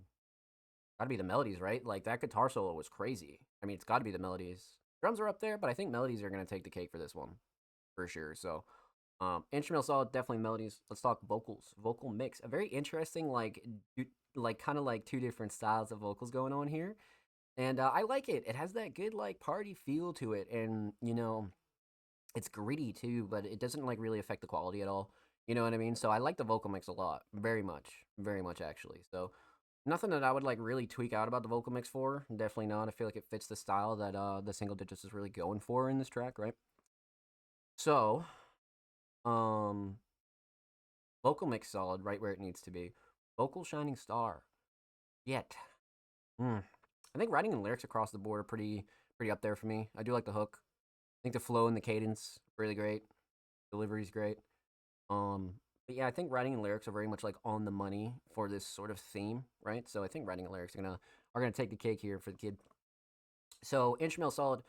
gotta be the melodies, right? Like that guitar solo was crazy. I mean, it's gotta be the melodies. Drums are up there, but I think melodies are gonna take the cake for this one for sure. So, instrumental solid, definitely melodies. Let's talk vocals. Vocal mix, a very interesting like kind of like two different styles of vocals going on here, and I like it. It has that good like party feel to it, and it's gritty too, but it doesn't like really affect the quality at all. You know what I mean? So I like the vocal mix a lot, very much actually. So nothing that I would like really tweak out about the vocal mix for. Definitely not. I feel like it fits the style that the single digits is really going for in this track, right? So, um, vocal mix solid, right where it needs to be. Vocal shining star. Yet, I think writing and lyrics across the board are pretty up there for me. I do like the hook. I think the flow and the cadence really great. Delivery's great. But yeah, I think writing and lyrics are very much like on the money for this sort of theme, right? So I think writing and lyrics are gonna take the cake here for the kid. So instrumental solid,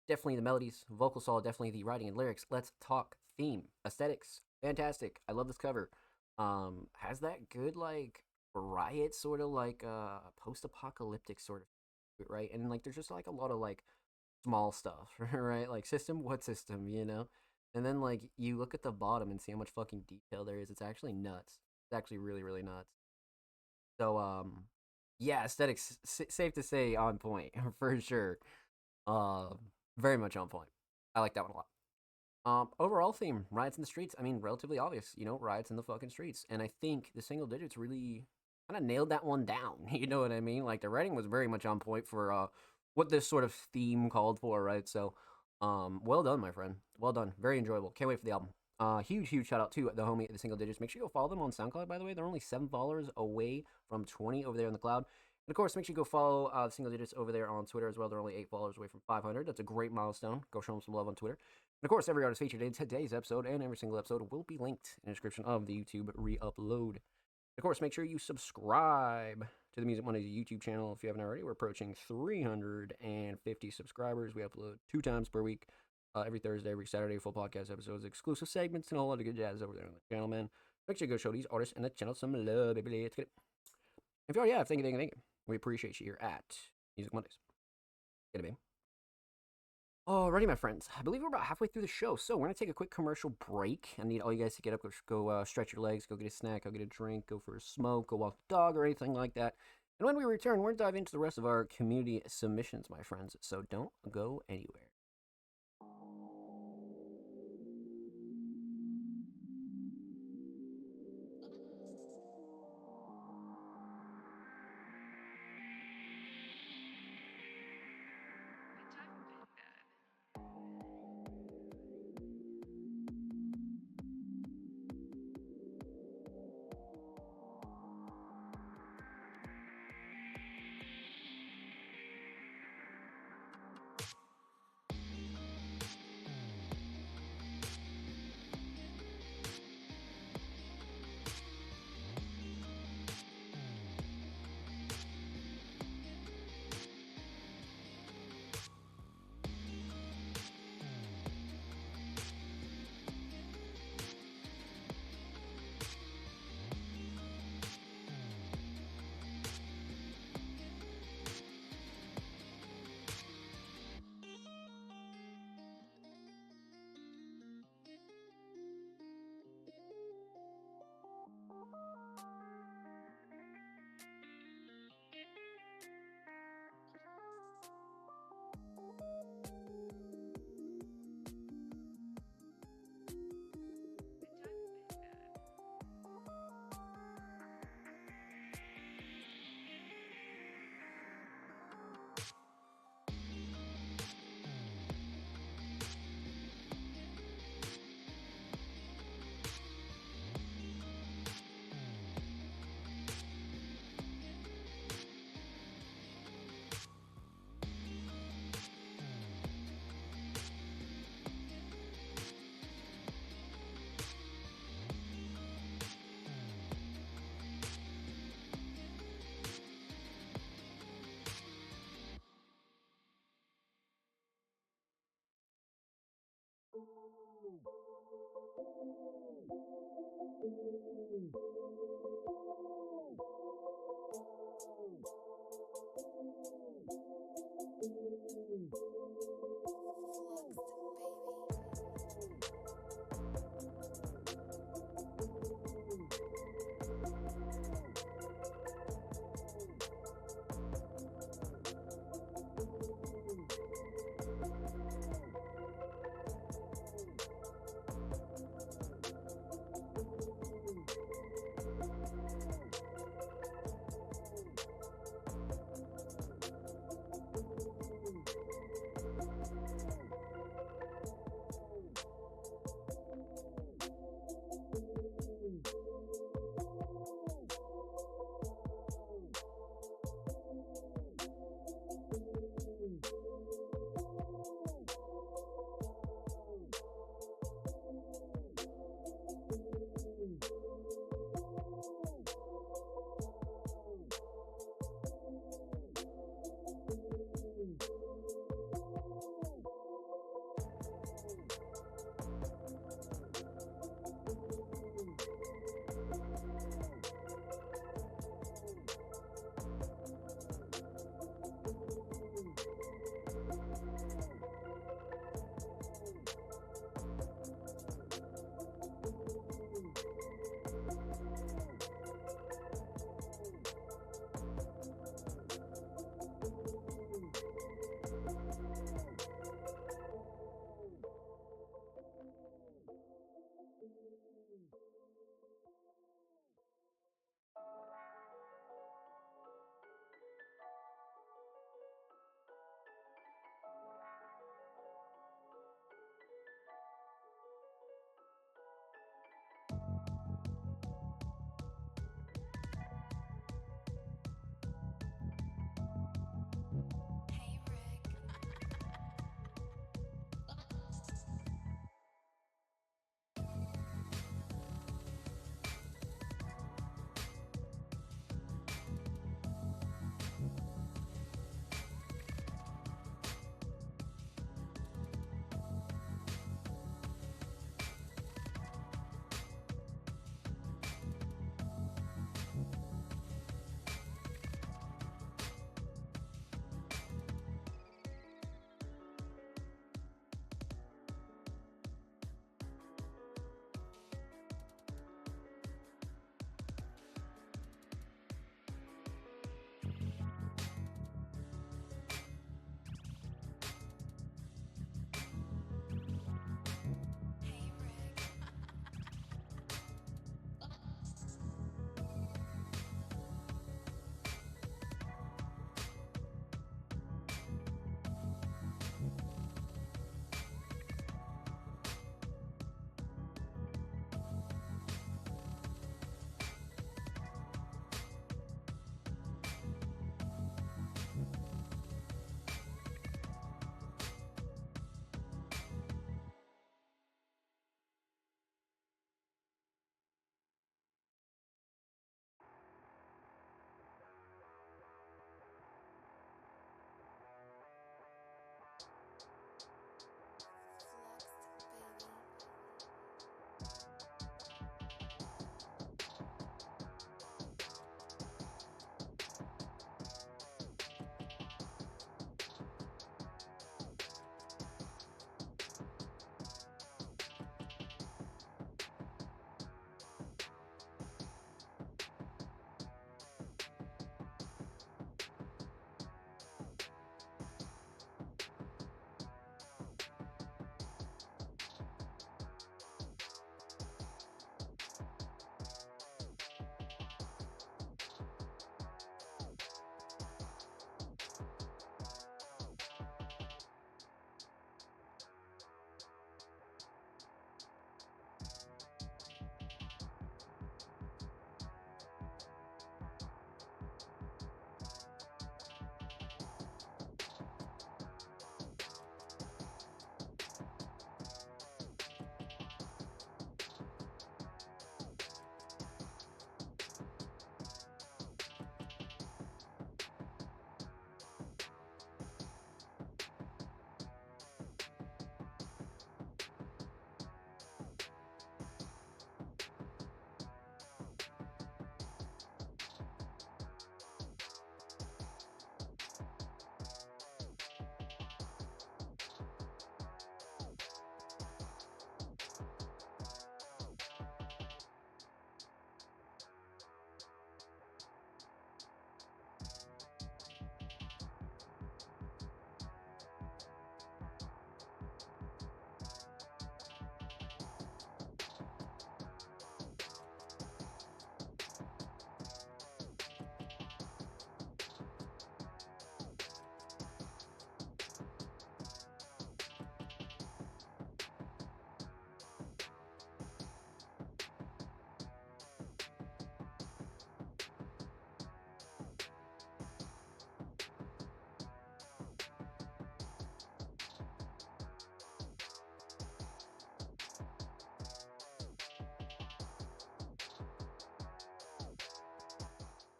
definitely the melodies. Vocal solid, definitely the writing and lyrics. Let's talk theme. Aesthetics, fantastic. I love this cover. Has that good like riot sort of like post-apocalyptic sort of, right? And like there's just like a lot of like small stuff, right? Like system, what system, And then like you look at the bottom and see how much fucking detail there is. It's actually nuts. It's actually really, really nuts. So yeah, aesthetics safe to say on point for sure. Very much on point. I like that one a lot. Overall theme, riots in the streets. I mean, relatively obvious, riots in the fucking streets. And I think the single digits really kind of nailed that one down. You know what I mean? Like the writing was very much on point for what this sort of theme called for, right? So, well done, my friend. Well done. Very enjoyable. Can't wait for the album. Huge shout out to the homie the single digits. Make sure you go follow them on SoundCloud, by the way. They're only $7 away from 20 over there in the cloud. And of course, make sure you go follow the single digits over there on Twitter as well. They're only $8 away from 500. That's a great milestone. Go show them some love on Twitter. And of course, every artist featured in today's episode and every single episode will be linked in the description of the YouTube re-upload. Of course, make sure you subscribe to the Music Mondays YouTube channel if you haven't already. We're approaching 350 subscribers. We upload 2 times per week, every Thursday, every Saturday, full podcast episodes, exclusive segments, and a whole lot of good jazz over there on the channel, man. Make sure you go show these artists and the channel some love, baby. Let's get it. If you already have, thank you. We appreciate you here at Music Mondays. Get it, baby. Alrighty, my friends. I believe we're about halfway through the show, so we're gonna take a quick commercial break. I need all you guys to get up, go stretch your legs, go get a snack, go get a drink, go for a smoke, go walk the dog, or anything like that. And when we return, we're gonna dive into the rest of our community submissions, my friends. So don't go anywhere.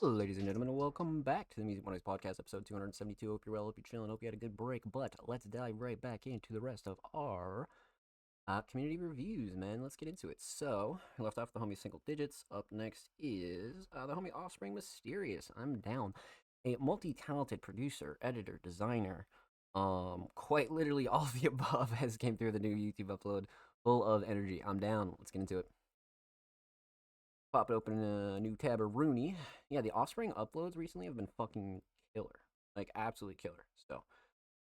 Ladies and gentlemen, welcome back to the Music Mondays Podcast, episode 272. Hope you're well, hope you're chilling, hope you had a good break. But let's dive right back into the rest of our community reviews, man. Let's get into it. So, I left off the homie Single Digits. Up next is the homie Offspring Mysterious. I'm down. A multi-talented producer, editor, designer, quite literally all of the above has came through the new YouTube upload, full of energy. I'm down. Let's get into it. Pop it open a new tab of Rooney. Yeah, the Offspring uploads recently have been fucking killer. Like, absolutely killer. So, I'm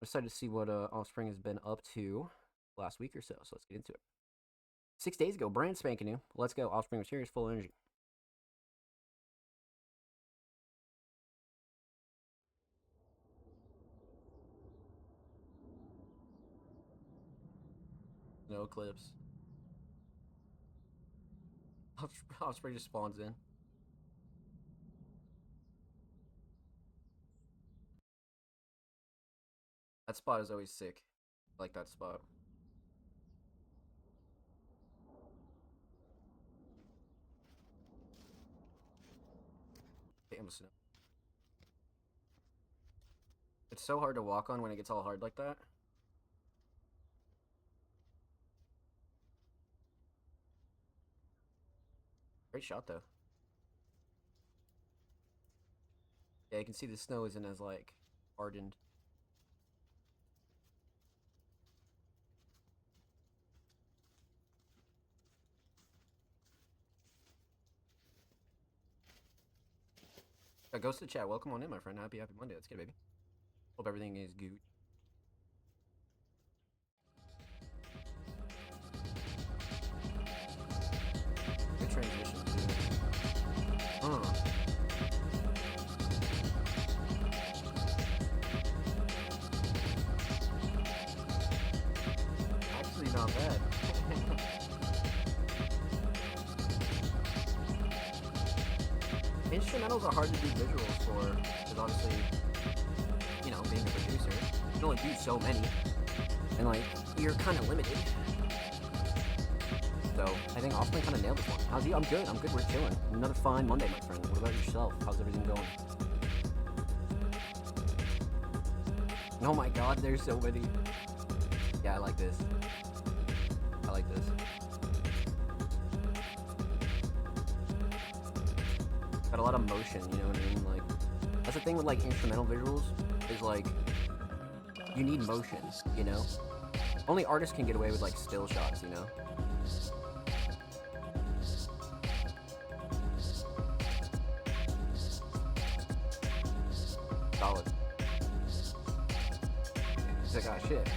excited to see what Offspring has been up to last week or so. So, let's get into it. 6 days ago, brand spanking new. Let's go. Offspring Mysterious, full energy. No clips. Offspring just spawns in. That spot is always sick. I like that spot. Damn snow. It's so hard to walk on when it gets all hard like that. Great shot though. Yeah, you can see the snow isn't as like hardened. Ghost to the chat, welcome on in, my friend. Happy Monday. Let's get it, baby. Hope everything is good. Good transition, too. Actually, not bad. Instrumentals are hard to do visuals for, because obviously, you know, being a producer, you can only do so many, and like, you're kind of limited. So, I think Offspring kind of nailed this one. How's you? I'm good, we're chilling. Another fine Monday, my friend. What about yourself? How's everything going? Oh my god, there's so many. Yeah, I like this. I like this. Got a lot of motion, you know what I mean? Like, that's the thing with like instrumental visuals, is like, you need motion, you know? Only artists can get away with like still shots, you know? Solid. He's like, ah, shit.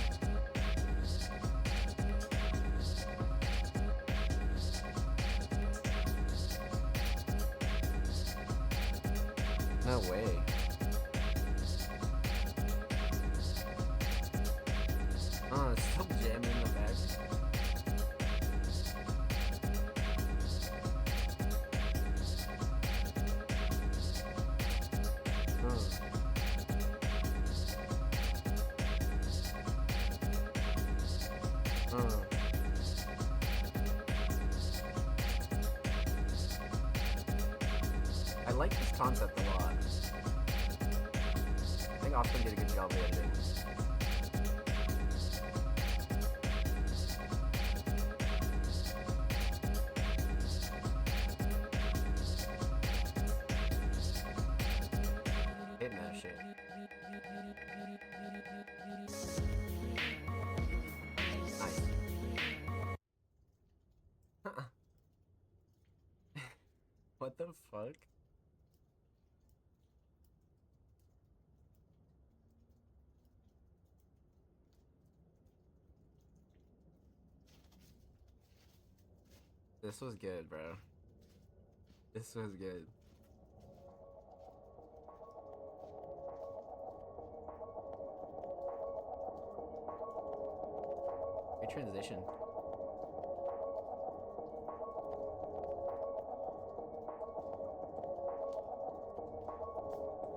No way. Oh, it's still jamming in the back. I like this concept a lot. I think Offspring did a good job of editing. Hitting that shit. Nice. What the fuck? This was good, bro. This was good. Great transition.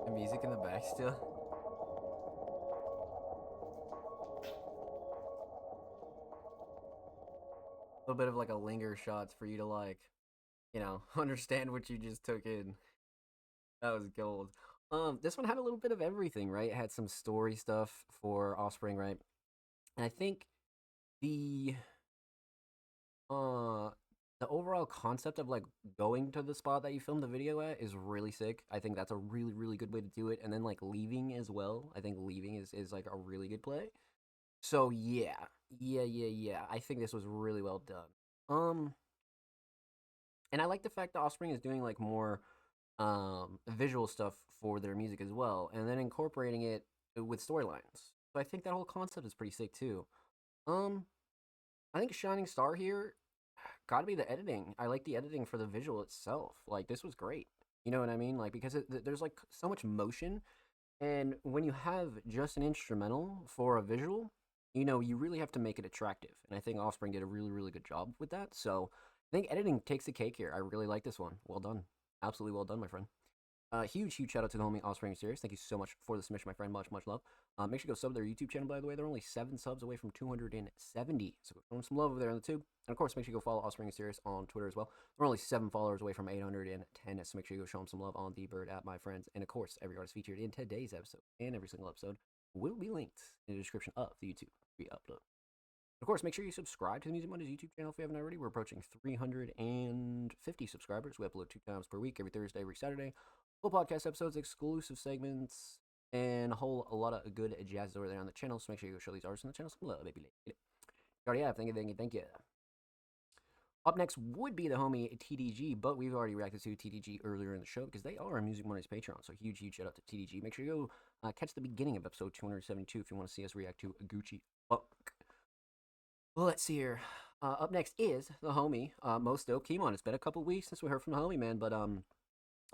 The music in the back still. A little bit of like a linger shots for you to like, you know, understand what you just took in. That was gold. This one had a little bit of everything, right? It had some story stuff for Offspring, right? And I think the uh the overall concept of like going to the spot that you filmed the video at is really sick. I think that's a really, really good way to do it. And then like leaving as well. I think leaving is like a really good play. So yeah. I think this was really well done. And I like the fact that Offspring is doing like more visual stuff for their music as well, and then incorporating it with storylines. So I think that whole concept is pretty sick too. Um, I think shining star here got to be the editing. I like the editing for the visual itself. Like this was great. You know what I mean? Like because there's like so much motion, and when you have just an instrumental for a visual, you know you really have to make it attractive. And I think Offspring did a really, really good job with that. So I think editing takes the cake here. I really like this one. Well done. Absolutely well done, my friend. Huge shout out to the homie Offspring Series. Thank you so much for the submission, my friend. Much love. Make sure you go sub to their YouTube channel, by the way. They're only 7 subs away from 270. So go show them some love over there on the tube. And of course, make sure you go follow Offspring Series on Twitter as well. They're only 7 followers away from 810. So make sure you go show them some love on the Bird app, my friends. And of course, every artist featured in today's episode and every single episode will be linked in the description of the YouTube re-upload. Of course, make sure you subscribe to the Music Mondays YouTube channel if you haven't already. We're approaching 350 subscribers. We upload 2 times per week, every Thursday, every Saturday. Full podcast episodes, exclusive segments, and a lot of good jazz over there on the channel. So make sure you go show these artists on the channel some love, baby. You already have. Thank you. Up next would be the homie TDG, but we've already reacted to TDG earlier in the show because they are a Music Mondays Patreon. So huge shout out to TDG. Make sure you go catch the beginning of episode 272 if you want to see us react to Gucci Funk. Well, let's see here. Up next is the homie, Most Dope Kimon. It's been a couple weeks since we heard from the homie, man, but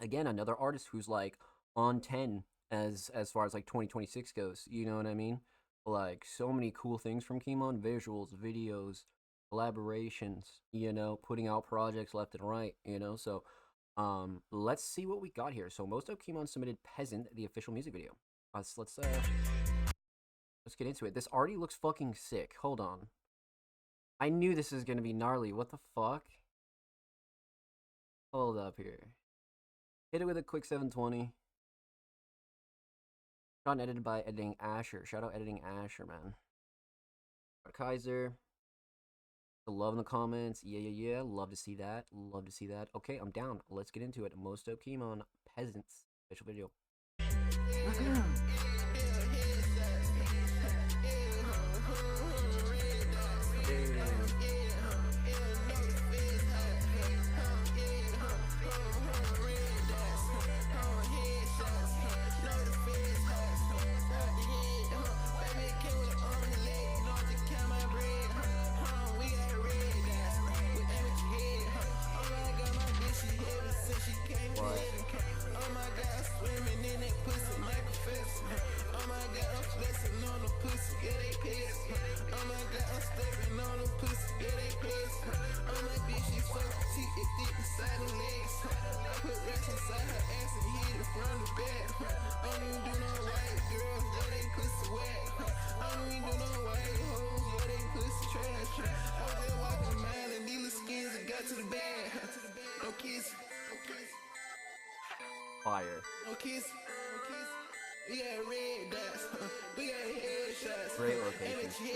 again, another artist who's like on 10 as far as like 2026 goes. You know what I mean? Like so many cool things from Kimon: visuals, videos, collaborations. You know, putting out projects left and right. You know, so let's see what we got here. So Most Dope Kimon submitted "Peasant," the official music video. Let's get into it. This already looks fucking sick. Hold on. I knew this was gonna be gnarly. What the fuck? Hold up here. Hit it with a quick 720. Shot and edited by Editing Asher. Shout out Editing Asher, man. Kaiser. The love in the comments. Yeah. Love to see that. Okay, I'm down. Let's get into it. Most Dope Kimon, Peasants official video. Fire. We got red dots, we got headshots. Great location.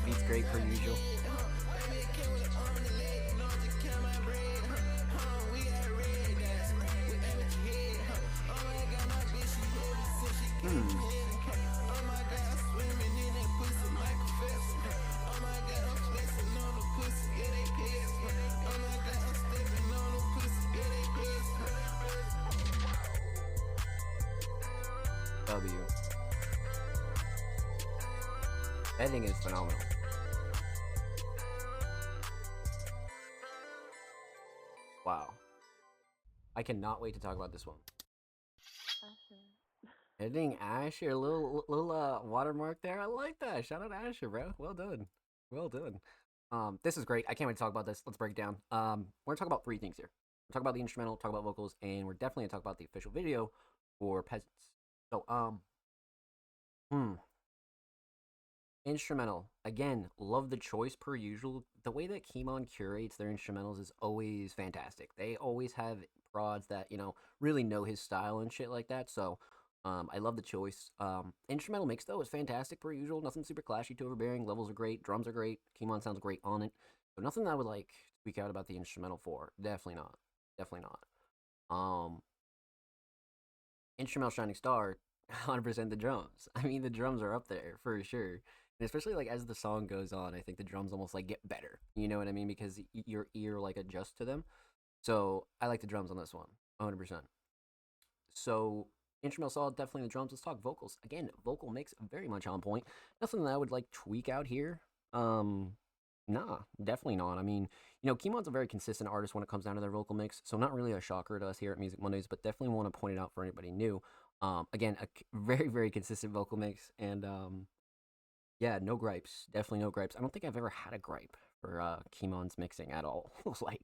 Beats great per usual. W. Editing is phenomenal. Wow. I cannot wait to talk about this one. Editing Asher, a little watermark there. I like that. Shout out Asher, bro. Well done. This is great. I can't wait to talk about this. Let's break it down. We're gonna talk about 3 things here. We're talk about the instrumental, talk about vocals, and we're definitely gonna talk about the official video for Peasants. So, Instrumental. Again, love the choice per usual. The way that Kimon curates their instrumentals is always fantastic. They always have prods that, really know his style and shit like that. So, I love the choice. Instrumental mix though is fantastic per usual. Nothing super clashy, too overbearing. Levels are great. Drums are great. Kimon sounds great on it. So nothing that I would like speak out about the instrumental for. Definitely not. Definitely not. Instrumental Shining Star, 100% the drums. I mean, the drums are up there for sure. And especially like as the song goes on, I think the drums almost like get better. You know what I mean? Because your ear like adjusts to them. So I like the drums on this one, 100%. So instrumental solid, definitely the drums. Let's talk vocals. Again, vocal mix very much on point. Nothing that I would like tweak out here. Nah, definitely not. I mean, Kimon's a very consistent artist when it comes down to their vocal mix, so not really a shocker to us here at Music Mondays, but definitely want to point it out for anybody new. Again, very, very consistent vocal mix, and yeah, no gripes. Definitely no gripes. I don't think I've ever had a gripe for Kimon's mixing at all. Like,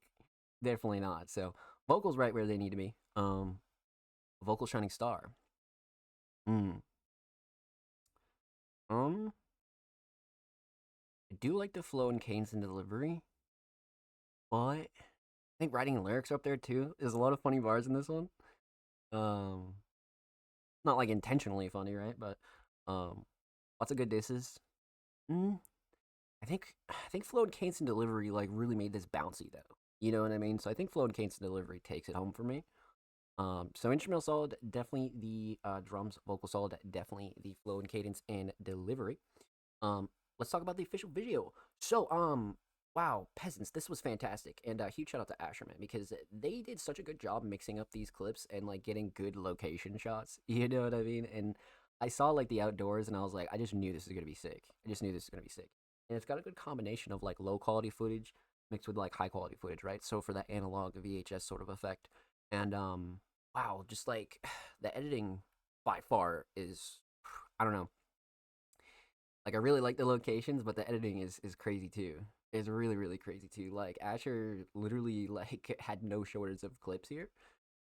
definitely not. So, vocals right where they need to be. Vocal Shining Star. Mm. I do like the flow and cadence and delivery, but I think writing and lyrics are up there too. There's a lot of funny bars in this one. Um, Not like intentionally funny, right? But lots of good disses. Mm, I think flow and cadence and delivery like really made this bouncy though. You know what I mean? So I think flow and cadence and delivery takes it home for me. So instrumental solid, definitely the drums, vocal solid, definitely the flow and cadence and delivery. Let's talk about the official video. So, wow, peasants, this was fantastic, and huge shout out to Asherman because they did such a good job mixing up these clips and like getting good location shots. You know what I mean? And I saw like the outdoors, and I was like, I just knew this was gonna be sick. I just knew this was gonna be sick, and it's got a good combination of like low quality footage mixed with like high quality footage, right? So for that analog VHS sort of effect, and wow, just like the editing by far is, I don't know, like I really like the locations, but the editing is crazy too. It's really really crazy too. Like Asher literally like had no shortage of clips here,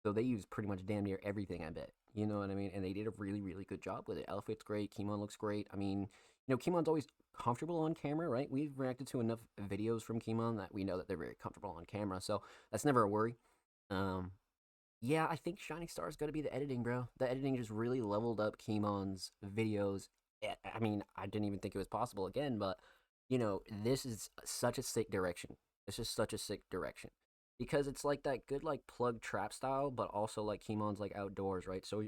so they used pretty much damn near everything. I bet, you know what I mean. And they did a really really good job with it. Outfit's great. Kimon looks great. I mean, Kimon's always comfortable on camera, right? We've reacted to enough videos from Kimon that we know that they're very comfortable on camera, so that's never a worry. Um, yeah, I think Shining Star is going to be the editing, bro. The editing just really leveled up Kimon's videos. I mean, I didn't even think it was possible again, but this is such a sick direction. This is such a sick direction because it's like that good like plug trap style, but also like Kimon's like outdoors, right? So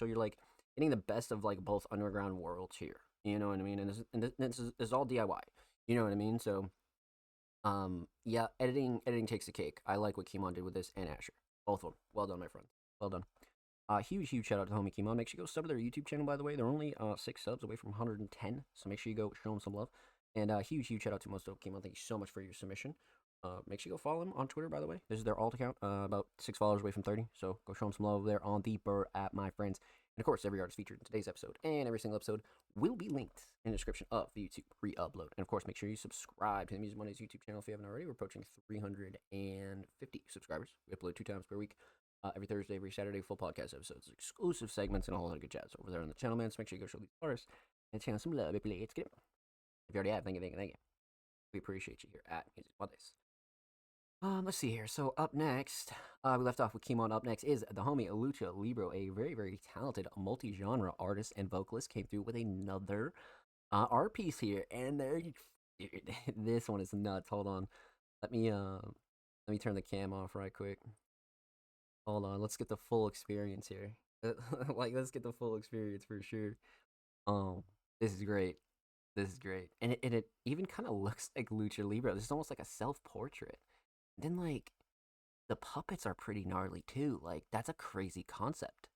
you're like getting the best of like both underground worlds here. You know what I mean? And this is all DIY. You know what I mean? So yeah, editing takes the cake. I like what Kimon did with this and Asher. Both of them. Well done, my friend. Well done. Huge shout out to homie Kimon. Make sure you go sub to their YouTube channel, by the way. They're only 6 subs away from 110, so make sure you go show them some love. And huge shout out to Most of Kimon. Thank you so much for your submission. Make sure you go follow them on Twitter, by the way. This is their alt account, about 6 followers away from 30. So go show them some love there on the Burr app, my friends. And of course, every artist featured in today's episode and every single episode will be linked in the description of the YouTube re-upload. And of course, make sure you subscribe to the Music Mondays YouTube channel if you haven't already. We're approaching 350 subscribers. We upload 2 times per week. Every Thursday, every Saturday, full podcast episodes, exclusive segments, and a whole lot of good chats over there on the channel, man. So make sure you go show these artists and channel some love, please. Get it. If you already have, thank you. We appreciate you here at Music Mondays. Let's see here. So up next, we left off with Kimon. Up next is the homie Lucha Libro, a very, very talented multi-genre artist and vocalist, came through with another art piece here, and there, this one is nuts. Hold on, let me turn the cam off right quick. Hold on, let's get the full experience here. Like, let's get the full experience for sure. This is great. This is great, and it even kind of looks like Lucha Libro. This is almost like a self-portrait. Then like the puppets are pretty gnarly too. Like that's a crazy concept.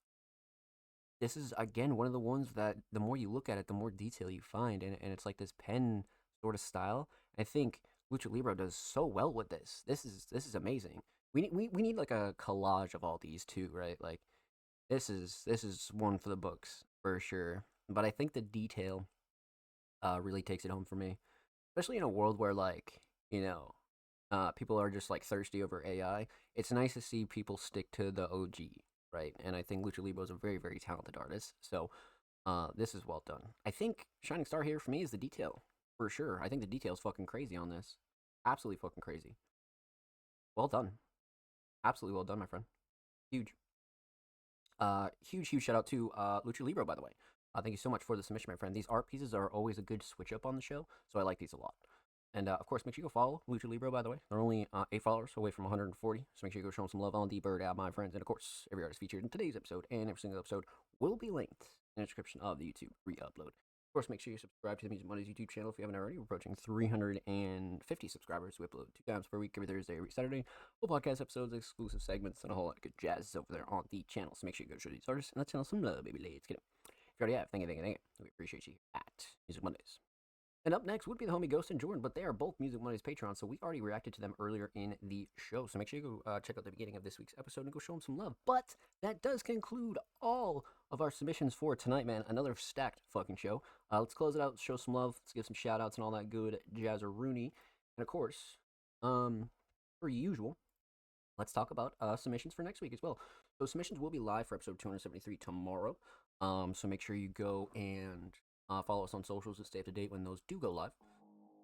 This is again one of the ones that the more you look at it, the more detail you find, and it's like this pen sort of style. I think Lucha Libro does so well with this. This is amazing. We need like a collage of all these too, right? Like this is one for the books for sure. But I think the detail really takes it home for me, especially in a world where like people are just like thirsty over AI. It's nice to see people stick to the OG, right? And I think Lucha Libro is a very, very talented artist. So This is well done. I think shining star here for me is the detail, for sure. I think the detail's fucking crazy on this. Absolutely fucking crazy. Well done. Absolutely well done, my friend. Huge. Huge shout out to Lucha Libro, by the way. Thank you so much for the submission, my friend. These art pieces are always a good switch up on the show, so I like these a lot. And of course, make sure you go follow Lucha Libro, by the way. They're only 8 followers away from 140, so make sure you go show them some love on the Bird app, my friends. And of course, every artist featured in today's episode and every single episode will be linked in the description of the YouTube re-upload. Of course, make sure you subscribe to the Music Mondays YouTube channel if you haven't already. We're approaching 350 subscribers. We upload 2 times per week, every Thursday, every Saturday. Full podcast episodes, exclusive segments, and a whole lot of good jazz over there on the channel. So make sure you go show these artists and let's channel some love, baby. Let's get it. If you already have, thank you. We appreciate you at Music Mondays. And up next would be the homie Ghost and Jordan, but they are both Music Mondays Patreons, so we already reacted to them earlier in the show. So make sure you go check out the beginning of this week's episode and go show them some love. But that does conclude all of our submissions for tonight, man. Another stacked fucking show. Let's close it out, show some love, let's give some shout outs and all that good jazz-a-rooney. And of course, per usual, let's talk about submissions for next week as well. So submissions will be live for episode 273 tomorrow. So make sure you go and follow us on socials to stay up to date when those do go live.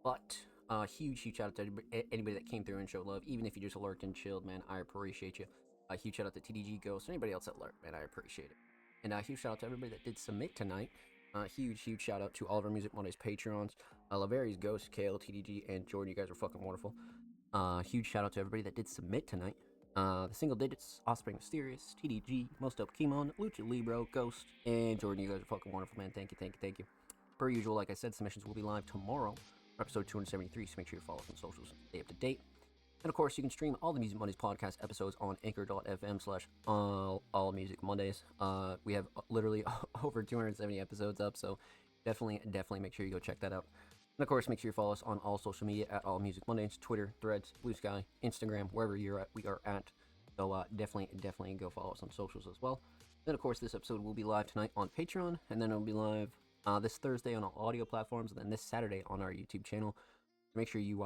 But huge shout out to anybody that came through and showed love, even if you just lurked and chilled, man. I appreciate you. Huge shout out to TDG Ghost, anybody else that lurked, man. I appreciate it. And huge shout out to everybody that did submit tonight. Huge shout out to all of our Music Mondays Patreons. Laveri's Ghost, Kale, TDG, and Jordan. You guys are fucking wonderful. Huge shout out to everybody that did submit tonight. The Single Digits, Offspring Mysterious, TDG, Most Dope Kimon, Lucha Libro, Ghost, and Jordan. You guys are fucking wonderful, man. Thank you. Per usual, like I said, submissions will be live tomorrow for episode 273, so make sure you follow us on socials and stay up to date. And of course, you can stream all the Music Mondays podcast episodes on anchor.fm/all Music Mondays. We have literally over 270 episodes up, so definitely make sure you go check that out. And of course, make sure you follow us on all social media at All Music Mondays, Twitter, Threads, Blue Sky, Instagram, wherever you're at, we are at. So definitely go follow us on socials as well. Then of course, this episode will be live tonight on Patreon, and then it'll be live this Thursday on all audio platforms, and then this Saturday on our YouTube channel. Make sure you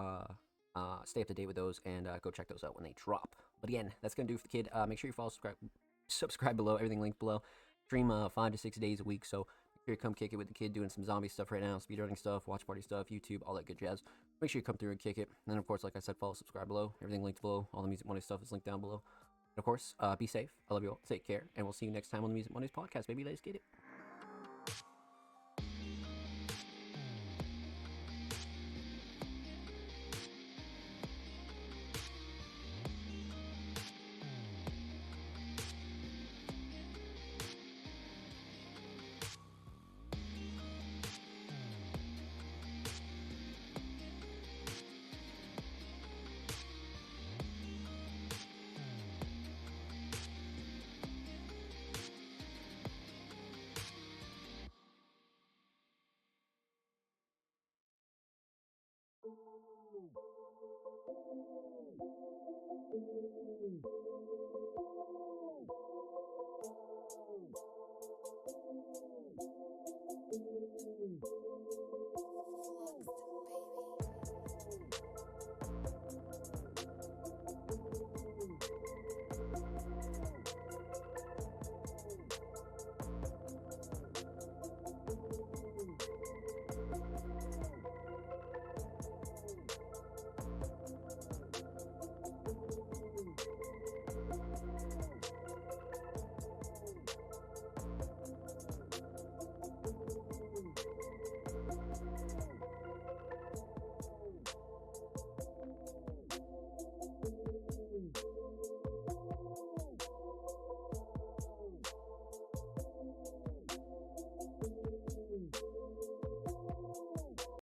stay up to date with those and go check those out when they drop. But again, that's gonna do for the kid. Make sure you follow, subscribe below, everything linked below. Stream 5 to 6 days a week, so make sure you come kick it with the kid, doing some zombie stuff right now, speedrunning stuff, watch party stuff, YouTube, all that good jazz. Make sure you come through and kick it. And then of course, like I said, follow, subscribe below, everything linked below. All the Music Monday stuff is linked down below. And of course, be safe. I love you all. Take care, and we'll see you next time on the Music Mondays podcast, baby. Let's get it.